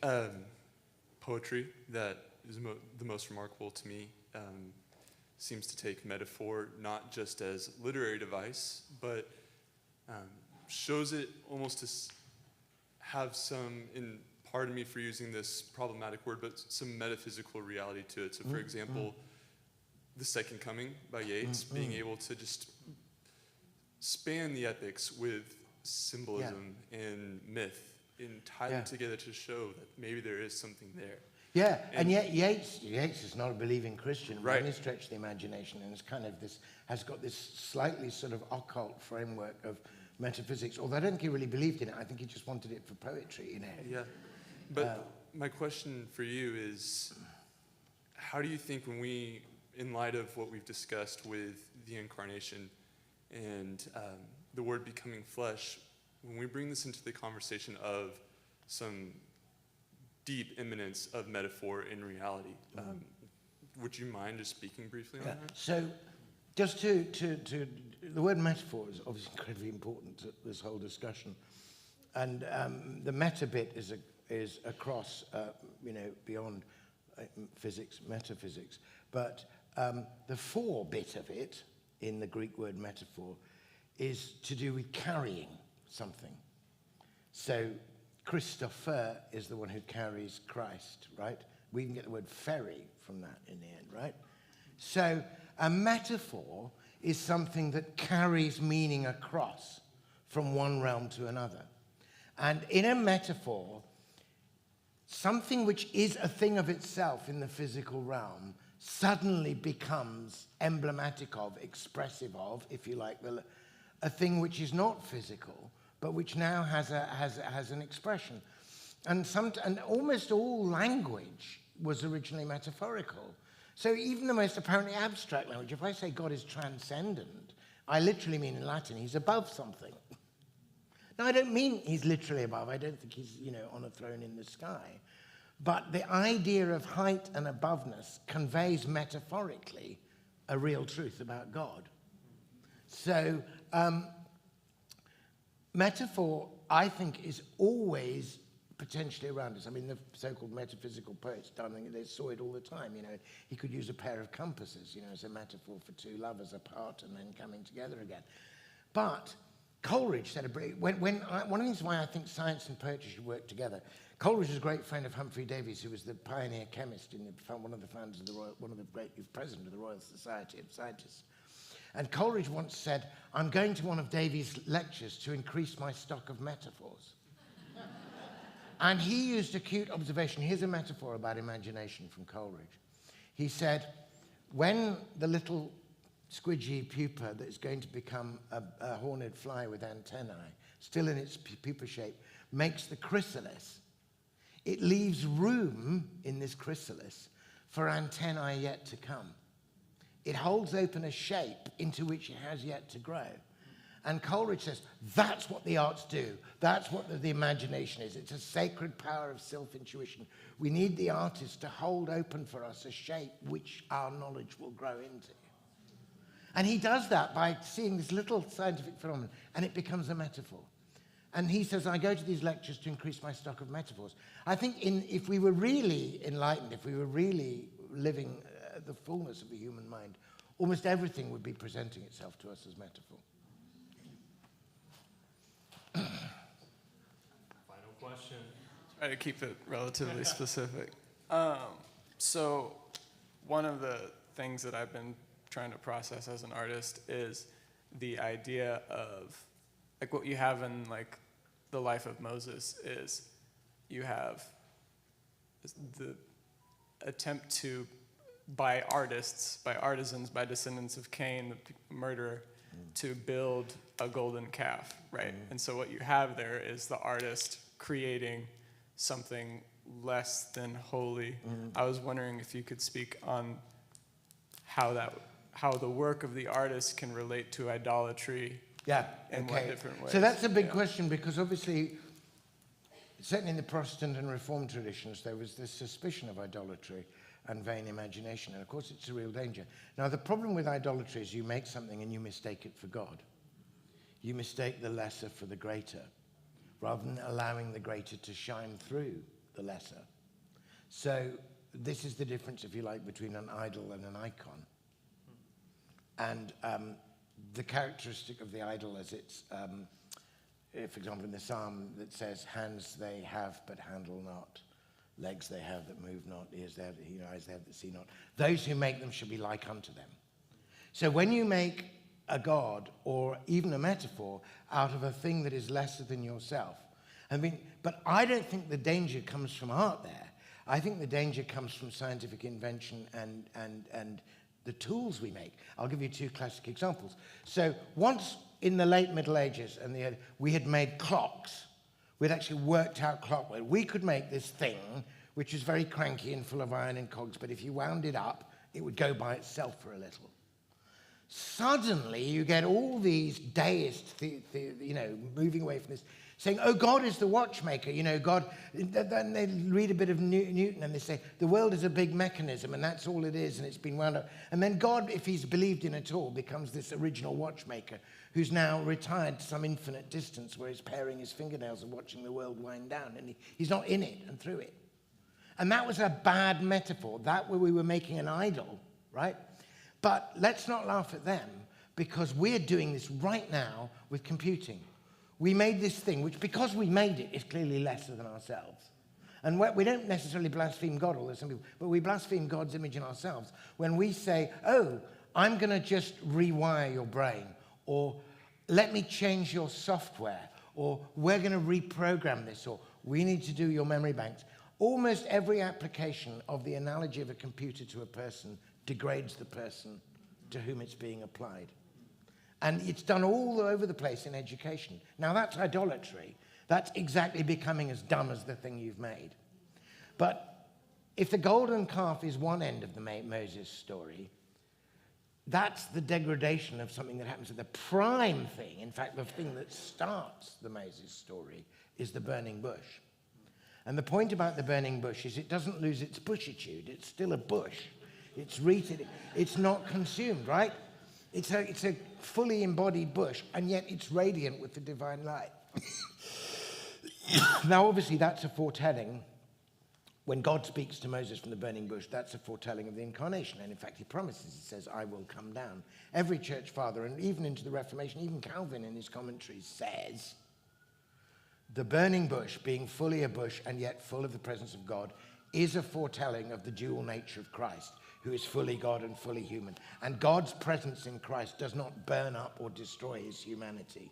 poetry that is the most remarkable to me seems to take metaphor not just as literary device, but shows it almost to have some, in pardon me for using this problematic word, but some metaphysical reality to it. So for example, The Second Coming by Yeats, being able to just span the epics with symbolism and myth and tie them together to show that maybe there is something there. Yeah, and yet Yeats is not a believing Christian by any stretch of the imagination, and it's kind of has got this slightly sort of occult framework of metaphysics, although I don't think he really believed in it. I think he just wanted it for poetry, Yeah, but my question for you is, how do you think when we, in light of what we've discussed with the incarnation and the Word becoming flesh, when we bring this into the conversation of some deep immanence of metaphor in reality, would you mind just speaking briefly on that? So just to the word metaphor is obviously incredibly important to this whole discussion. And the meta bit is across, beyond physics, metaphysics. But the for bit of it, in the Greek word metaphor, is to do with carrying. something. So Christopher is the one who carries Christ, right? We can get the word ferry from that in the end, right? So a metaphor is something that carries meaning across from one realm to another. And in a metaphor, something which is a thing of itself in the physical realm suddenly becomes emblematic of, expressive of, if you like, a thing which is not physical, but which now has an expression. And almost all language was originally metaphorical. So even the most apparently abstract language, if I say God is transcendent, I literally mean in Latin, he's above something. Now, I don't mean he's literally above. I don't think he's, on a throne in the sky. But the idea of height and aboveness conveys metaphorically a real truth about God. So metaphor, I think, is always potentially around us. I mean, the so-called metaphysical poets, they saw it all the time. He could use a pair of compasses, as a metaphor for two lovers apart and then coming together again. But Coleridge said one of the reasons why I think science and poetry should work together. Coleridge was a great friend of Humphrey Davies, who was the pioneer chemist one of the founders of the president of the Royal Society of Scientists. And Coleridge once said, "I'm going to one of Davies' lectures to increase my stock of metaphors." And he used a cute observation. Here's a metaphor about imagination from Coleridge. He said, when the little squidgy pupa that is going to become a horned fly with antennae, still in its pupa shape, makes the chrysalis, it leaves room in this chrysalis for antennae yet to come. It holds open a shape into which it has yet to grow. And Coleridge says, that's what the arts do. That's what the imagination is. It's a sacred power of self-intuition. We need the artist to hold open for us a shape which our knowledge will grow into. And he does that by seeing this little scientific phenomenon, and it becomes a metaphor. And he says, I go to these lectures to increase my stock of metaphors. I think if we were really enlightened, if we were really living the fullness of the human mind, almost everything would be presenting itself to us as metaphor. Final question. Try to keep it relatively specific. So one of the things that I've been trying to process as an artist is the idea of, like, what you have in, like, the life of Moses is you have the attempt to, by artists, by artisans, by descendants of Cain, the murderer, to build a golden calf, right? And so what you have there is the artist creating something less than holy. I was wondering if you could speak on how the work of the artist can relate to idolatry. Yeah, in what different ways. So that's a big question, because obviously, certainly in the Protestant and Reformed traditions, there was this suspicion of idolatry and vain imagination, and of course it's a real danger. Now, the problem with idolatry is you make something and you mistake it for God. You mistake the lesser for the greater, rather than allowing the greater to shine through the lesser. So this is the difference, if you like, between an idol and an icon. And the characteristic of the idol is it's, for example, in the psalm that says, hands they have but handle not, legs they have that move not, ears they have that hear not, eyes they have that see not. Those who make them shall be like unto them. So when you make a god or even a metaphor out of a thing that is lesser than yourself, but I don't think the danger comes from art there. I think the danger comes from scientific invention and the tools we make. I'll give you two classic examples. So once in the late Middle Ages, we had made clocks. We'd actually worked out clockwork. We could make this thing, which is very cranky and full of iron and cogs, but if you wound it up, it would go by itself for a little. Suddenly, you get all these deists, moving away from this, saying, oh, God is the watchmaker, God. Then they read a bit of Newton and they say, the world is a big mechanism and that's all it is and it's been wound up. And then God, if he's believed in at all, becomes this original watchmaker who's now retired to some infinite distance where he's paring his fingernails and watching the world wind down, and he's not in it and through it. And that was a bad metaphor. That way we were making an idol, right? But let's not laugh at them, because we're doing this right now with computing. we made this thing, which because we made it is clearly lesser than ourselves. And we don't necessarily blaspheme God, although some people, but we blaspheme God's image in ourselves when we say, oh, I'm going to just rewire your brain, or let me change your software, or we're going to reprogram this, or we need to do your memory banks. Almost every application of the analogy of a computer to a person degrades the person to whom it's being applied. And it's done all over the place in education. Now that's idolatry. That's exactly becoming as dumb as the thing you've made. But if the golden calf is one end of the Moses story, that's the degradation of something that happens at the prime thing. In fact, the thing that starts the Moses story is the burning bush. And the point about the burning bush is it doesn't lose its bushitude. It's still a bush. It's rooted. It's not consumed, right? It's a fully embodied bush, and yet it's radiant with the divine light. Now, obviously, that's a foretelling. When God speaks to Moses from the burning bush, that's a foretelling of the incarnation. And in fact, he promises, he says, I will come down. Every church father, and even into the Reformation, even Calvin in his commentaries says, the burning bush, being fully a bush and yet full of the presence of God, is a foretelling of the dual nature of Christ, who is fully God and fully human. And God's presence in Christ does not burn up or destroy his humanity.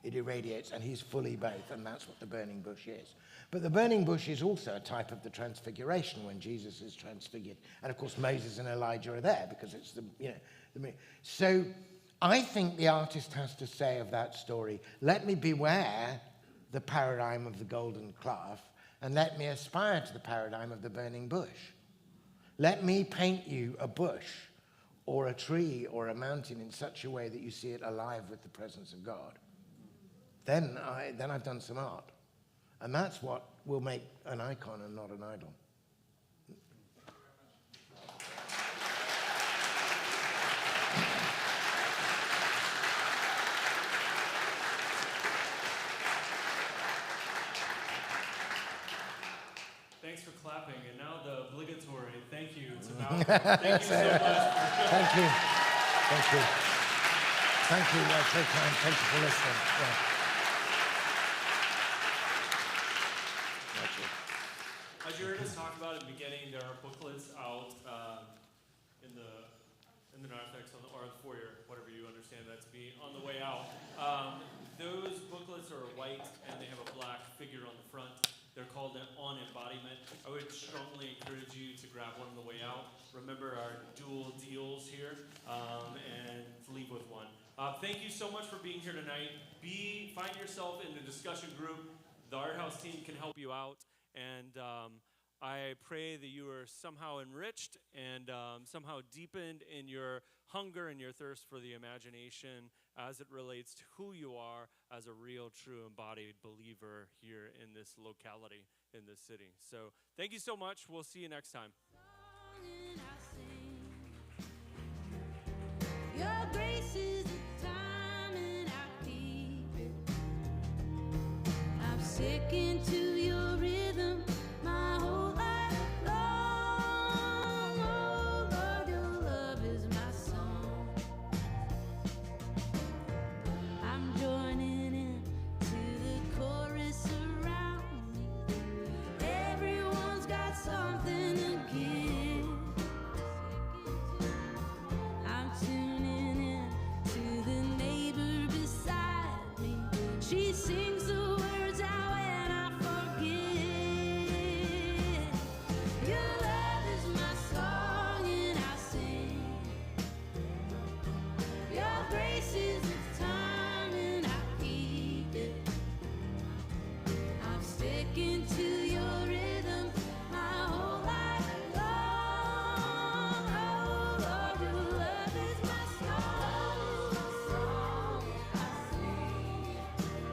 It irradiates, and he's fully both, and that's what the burning bush is. But the burning bush is also a type of the transfiguration when Jesus is transfigured. And of course, Moses and Elijah are there because it's so I think the artist has to say of that story, let me beware the paradigm of the golden calf, and let me aspire to the paradigm of the burning bush. Let me paint you a bush or a tree or a mountain in such a way that you see it alive with the presence of God. Then I've done some art. And that's what will make an icon and not an idol. Thanks for clapping. And now the obligatory thank you to Malcolm. Thank you so much. Thank you. Thank you. Thank you. That's very kind. Thank you for listening. Yeah. As you heard us talk about at the beginning, there are booklets out in the narthex or the foyer, whatever you understand that to be, on the way out. Those booklets are white and they have a black figure on the front. They're called On Embodiment. I would strongly encourage you to grab one on the way out. Remember our dual deals here and leave with one. Thank you so much for being here tonight. Find yourself in the discussion group. The Art House team can help you out. And I pray that you are somehow enriched and somehow deepened in your hunger and your thirst for the imagination as it relates to who you are as a real, true, embodied believer here in this locality, in this city. So thank you so much. We'll see you next time. Your grace is the time and I keep it. I'm sick into your rhythm my whole life long. Oh Lord, your love is my song. I'm joining in to the chorus around me. Everyone's got something to give. I'm tuning in to the neighbor beside me. She sings the words out when I forget. Your love is my song and I sing. Your grace is the time and I keep it. I'm sticking to your rhythm my whole life long. Oh Lord, your love is my song. I sing.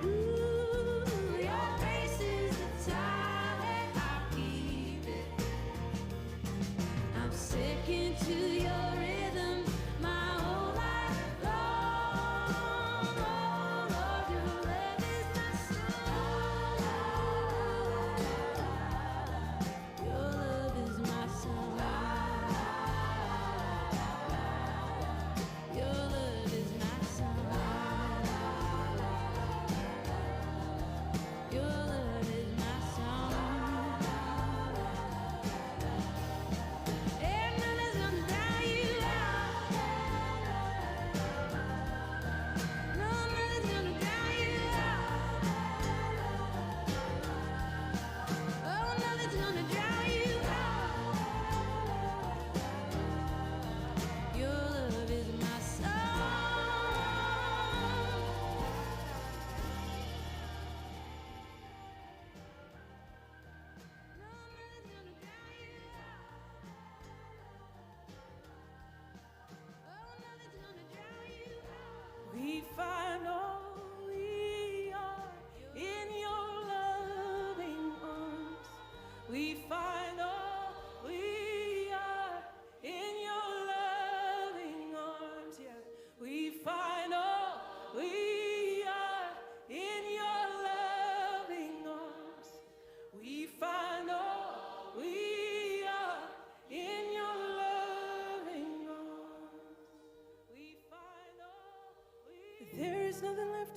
Ooh, your grace is the time and I keep it. I'm sticking to your rhythm my whole life long. Oh Lord, your love is my song. Your love is my song. Your love is my song.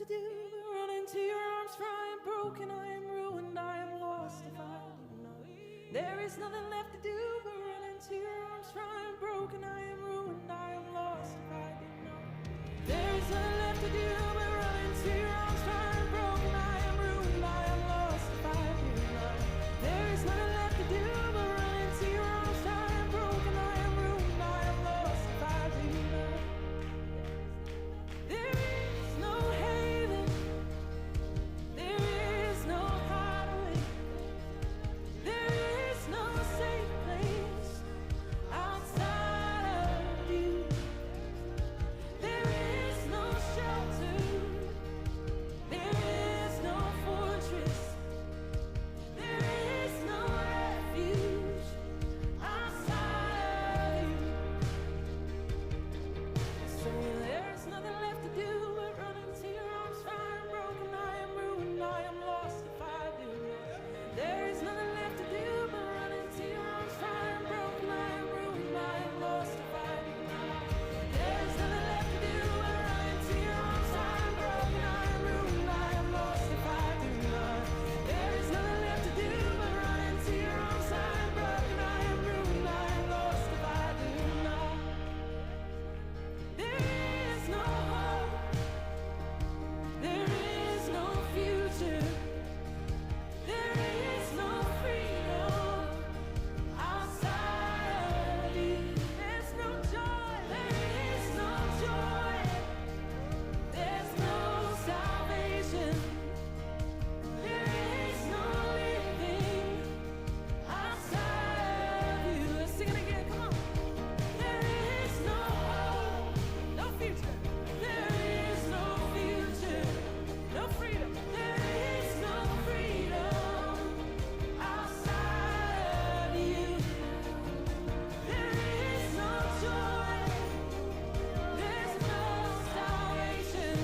to do but run into your arms, for I am broken, I am ruined, I am lost if I do not. There is nothing left to do but run into your arms, for I am broken, I am ruined, I am lost if I do not. There is nothing left to do but run into your arms, for I am broken, I am ruined, I am lost if I do not. There is nothing left to do but run into your arms, for I am broken, I am ruined, I am lost if I do not. There is no haven, there is no hideaway, there is no safe place outside of you. There is no shelter, there is no fortress, there is no refuge outside of you. So there is nothing left to do but run into your arms, for I am broken, I am ruined, I am lost if I do not. There is nothing left to do but run into your arms, for I am broken, I am ruined, I am lost if I do not. There is nothing left to do but run into your arms, for I am broken, I am ruined, I am lost if I do not. There is nothing left to do but run into your arms, I am broken, I am ruined, I am lost if I do not. There is no hope, there is no future, there is no freedom outside of you. There's no joy, there is no joy, there's no salvation, there is no living outside of you. Let's sing it again, come on. There is no hope, no future. There is no future, no freedom. There is no freedom outside of you. There is no joy, there's no salvation,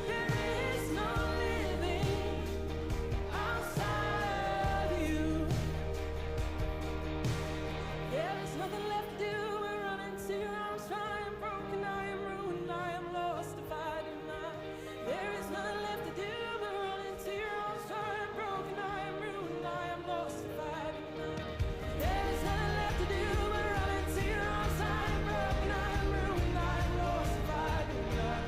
there is no living outside of you. There is nothing left to do but run into your arms, for I am broken, I am ruined, I am lost if I do not. There is nothing left to do but run into your arms, for I am broken, I am ruined, I am lost if I do not. There is nothing left to do but run into your arms, I am broken, I am ruined, I am lost if I do not.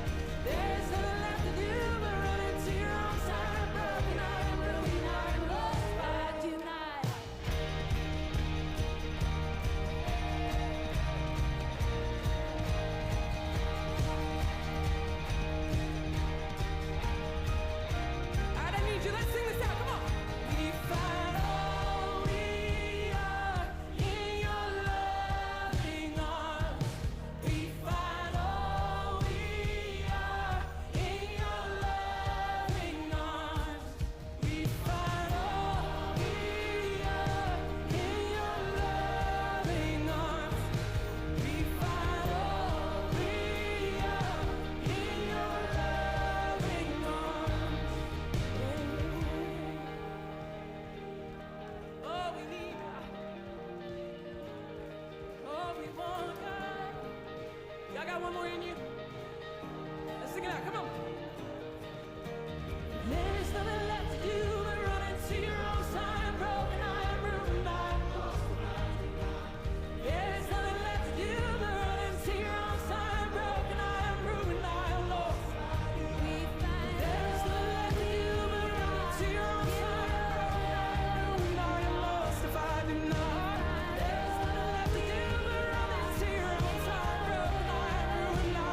There is nothing left to do but run into your arms, I am broken, I am ruined, I am lost if I do not. I need you. Let's sing this out. Come on. We find all we are in your loving arms. We find all we are in your loving arms. We find all we are in your loving arms. We find all we are in your loving arms. Oh, we need oh, we want God. Y'all got one more in you? Let's sing it out. Come on. There's nothing left to do but run into your arms. I am broken, I am ruined, I am lost. There's nothing left to do but run into your arms. I am broken, I am ruined, I am lost. There's nothing left to do but run into your arms. I am broken, I am ruined, I am lost if I do not. There's nothing left to do but run into your arms. I am broken, I am ruined, I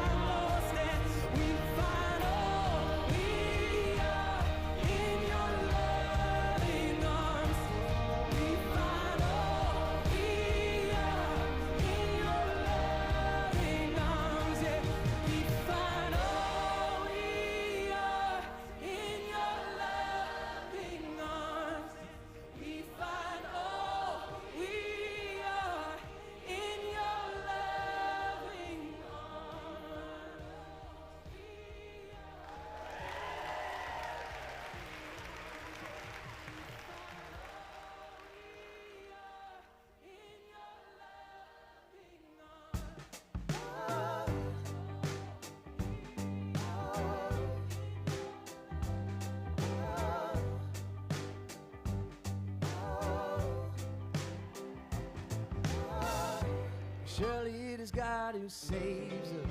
Surely it is God who saves us.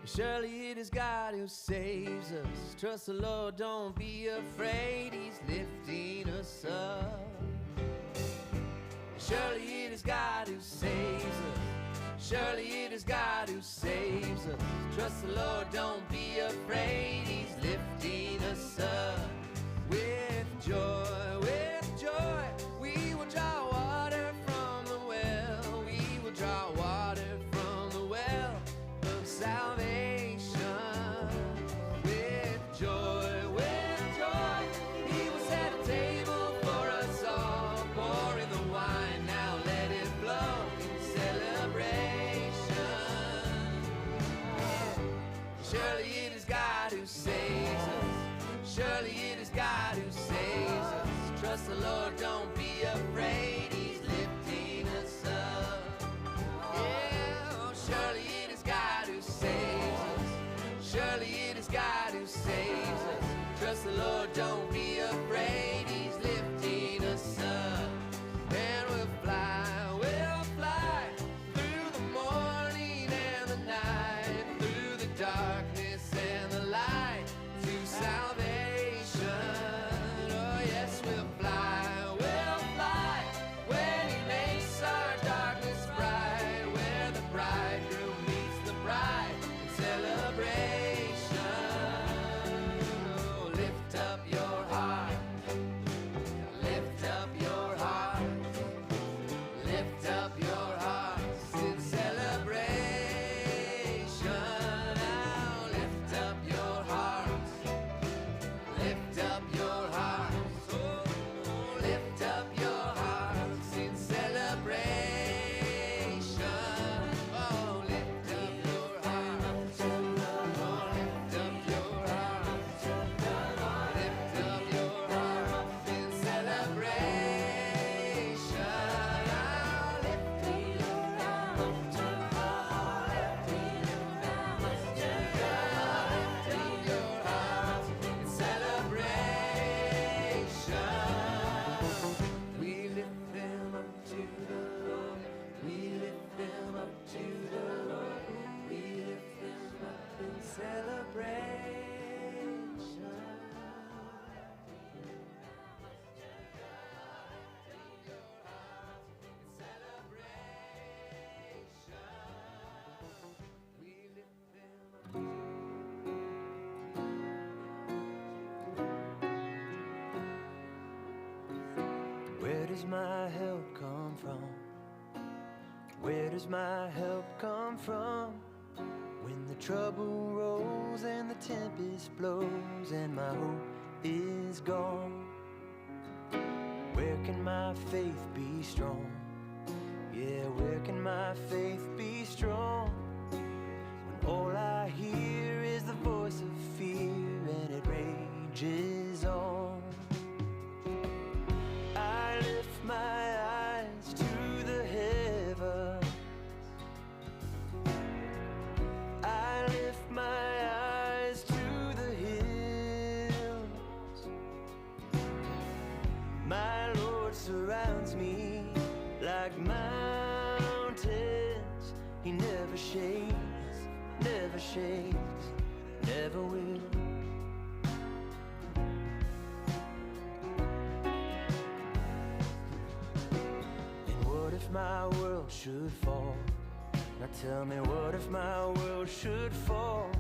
Surely it is God who saves us. Trust the Lord, don't be afraid. He's lifting us up. Surely it is God who saves us. Surely it is God who saves us. Trust the Lord, don't be afraid. He's lifting us up. With joy, we will draw water from the well. We will draw water from the well of salvation. With joy, He will set a table for us all. Pour in the wine, now let it flow in celebration. Surely it is God who saves us. Surely it is God who saves us. Trust the Lord, don't be afraid. He's lifting us up. Yeah, oh, surely it is God who saves us. Surely it is God who saves us. Trust the Lord, don't be afraid. He's lifting us up. And we'll fly through the morning and the night, through the darkness and the light, to salvation. Oh yes, we'll fly when He makes our darkness bright, where the bridegroom meets the bride in celebration. Oh, lift up your heart, lift up your heart, lift up your hearts in celebration. Now lift up your hearts, lift up your hearts, oh, lift up your hearts in celebration. Oh, lift up your hearts, oh, lift up your hearts, lift up your hearts in celebration. Now lift up your hearts, lift up your hearts in celebration. We lift them up to the Lord. We lift them up to the Lord. We lift them up in celebration. Where does my help come from? Where does my help come from? When the trouble rolls and the tempest blows and my hope is gone. Where can my faith be strong? Yeah, where can my faith be strong? When all I hear is the voice of fear and it rages on. I lift my eyes to the heavens. I lift my eyes to the hills. My Lord surrounds me like mountains. He never shakes, never shakes, never will. And what if my world should fall? Now tell me, what if my world should fall?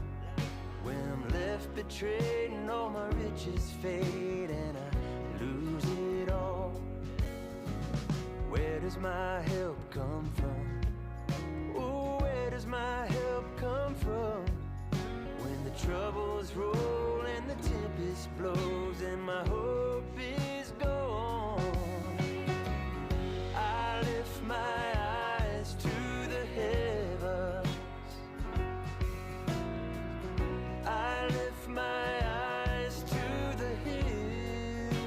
When I'm left betrayed and all my riches fade and I lose it all. Where does my help come from? Oh, where does my help come from? When the troubles roll and the tempest blows and my hope is gone. I lift my eyes to the heavens. I lift my eyes to the hills.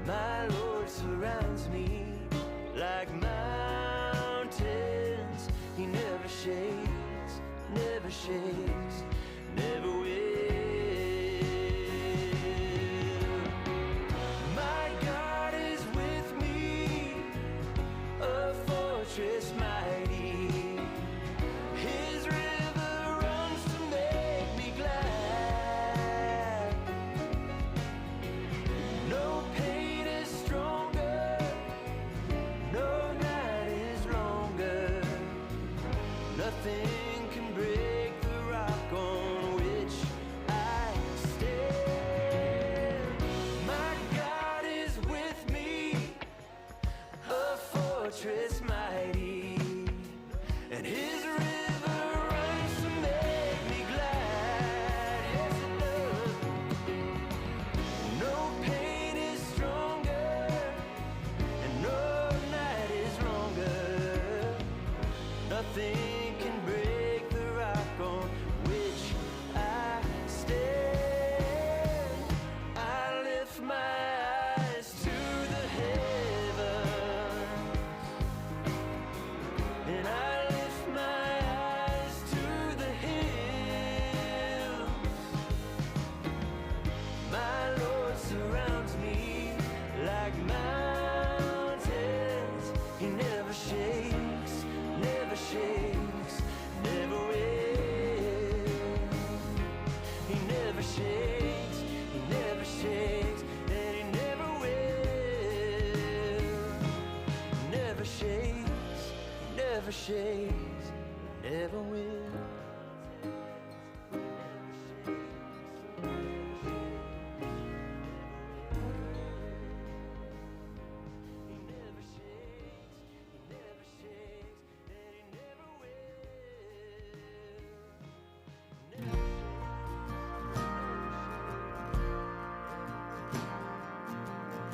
My Lord surrounds me like mountains. He never shakes, never shakes, never will. My God is with me, a mountains. He never shakes, never shakes, never will. He never shakes, he never shakes, and he never will. Never shakes, never shakes, never will.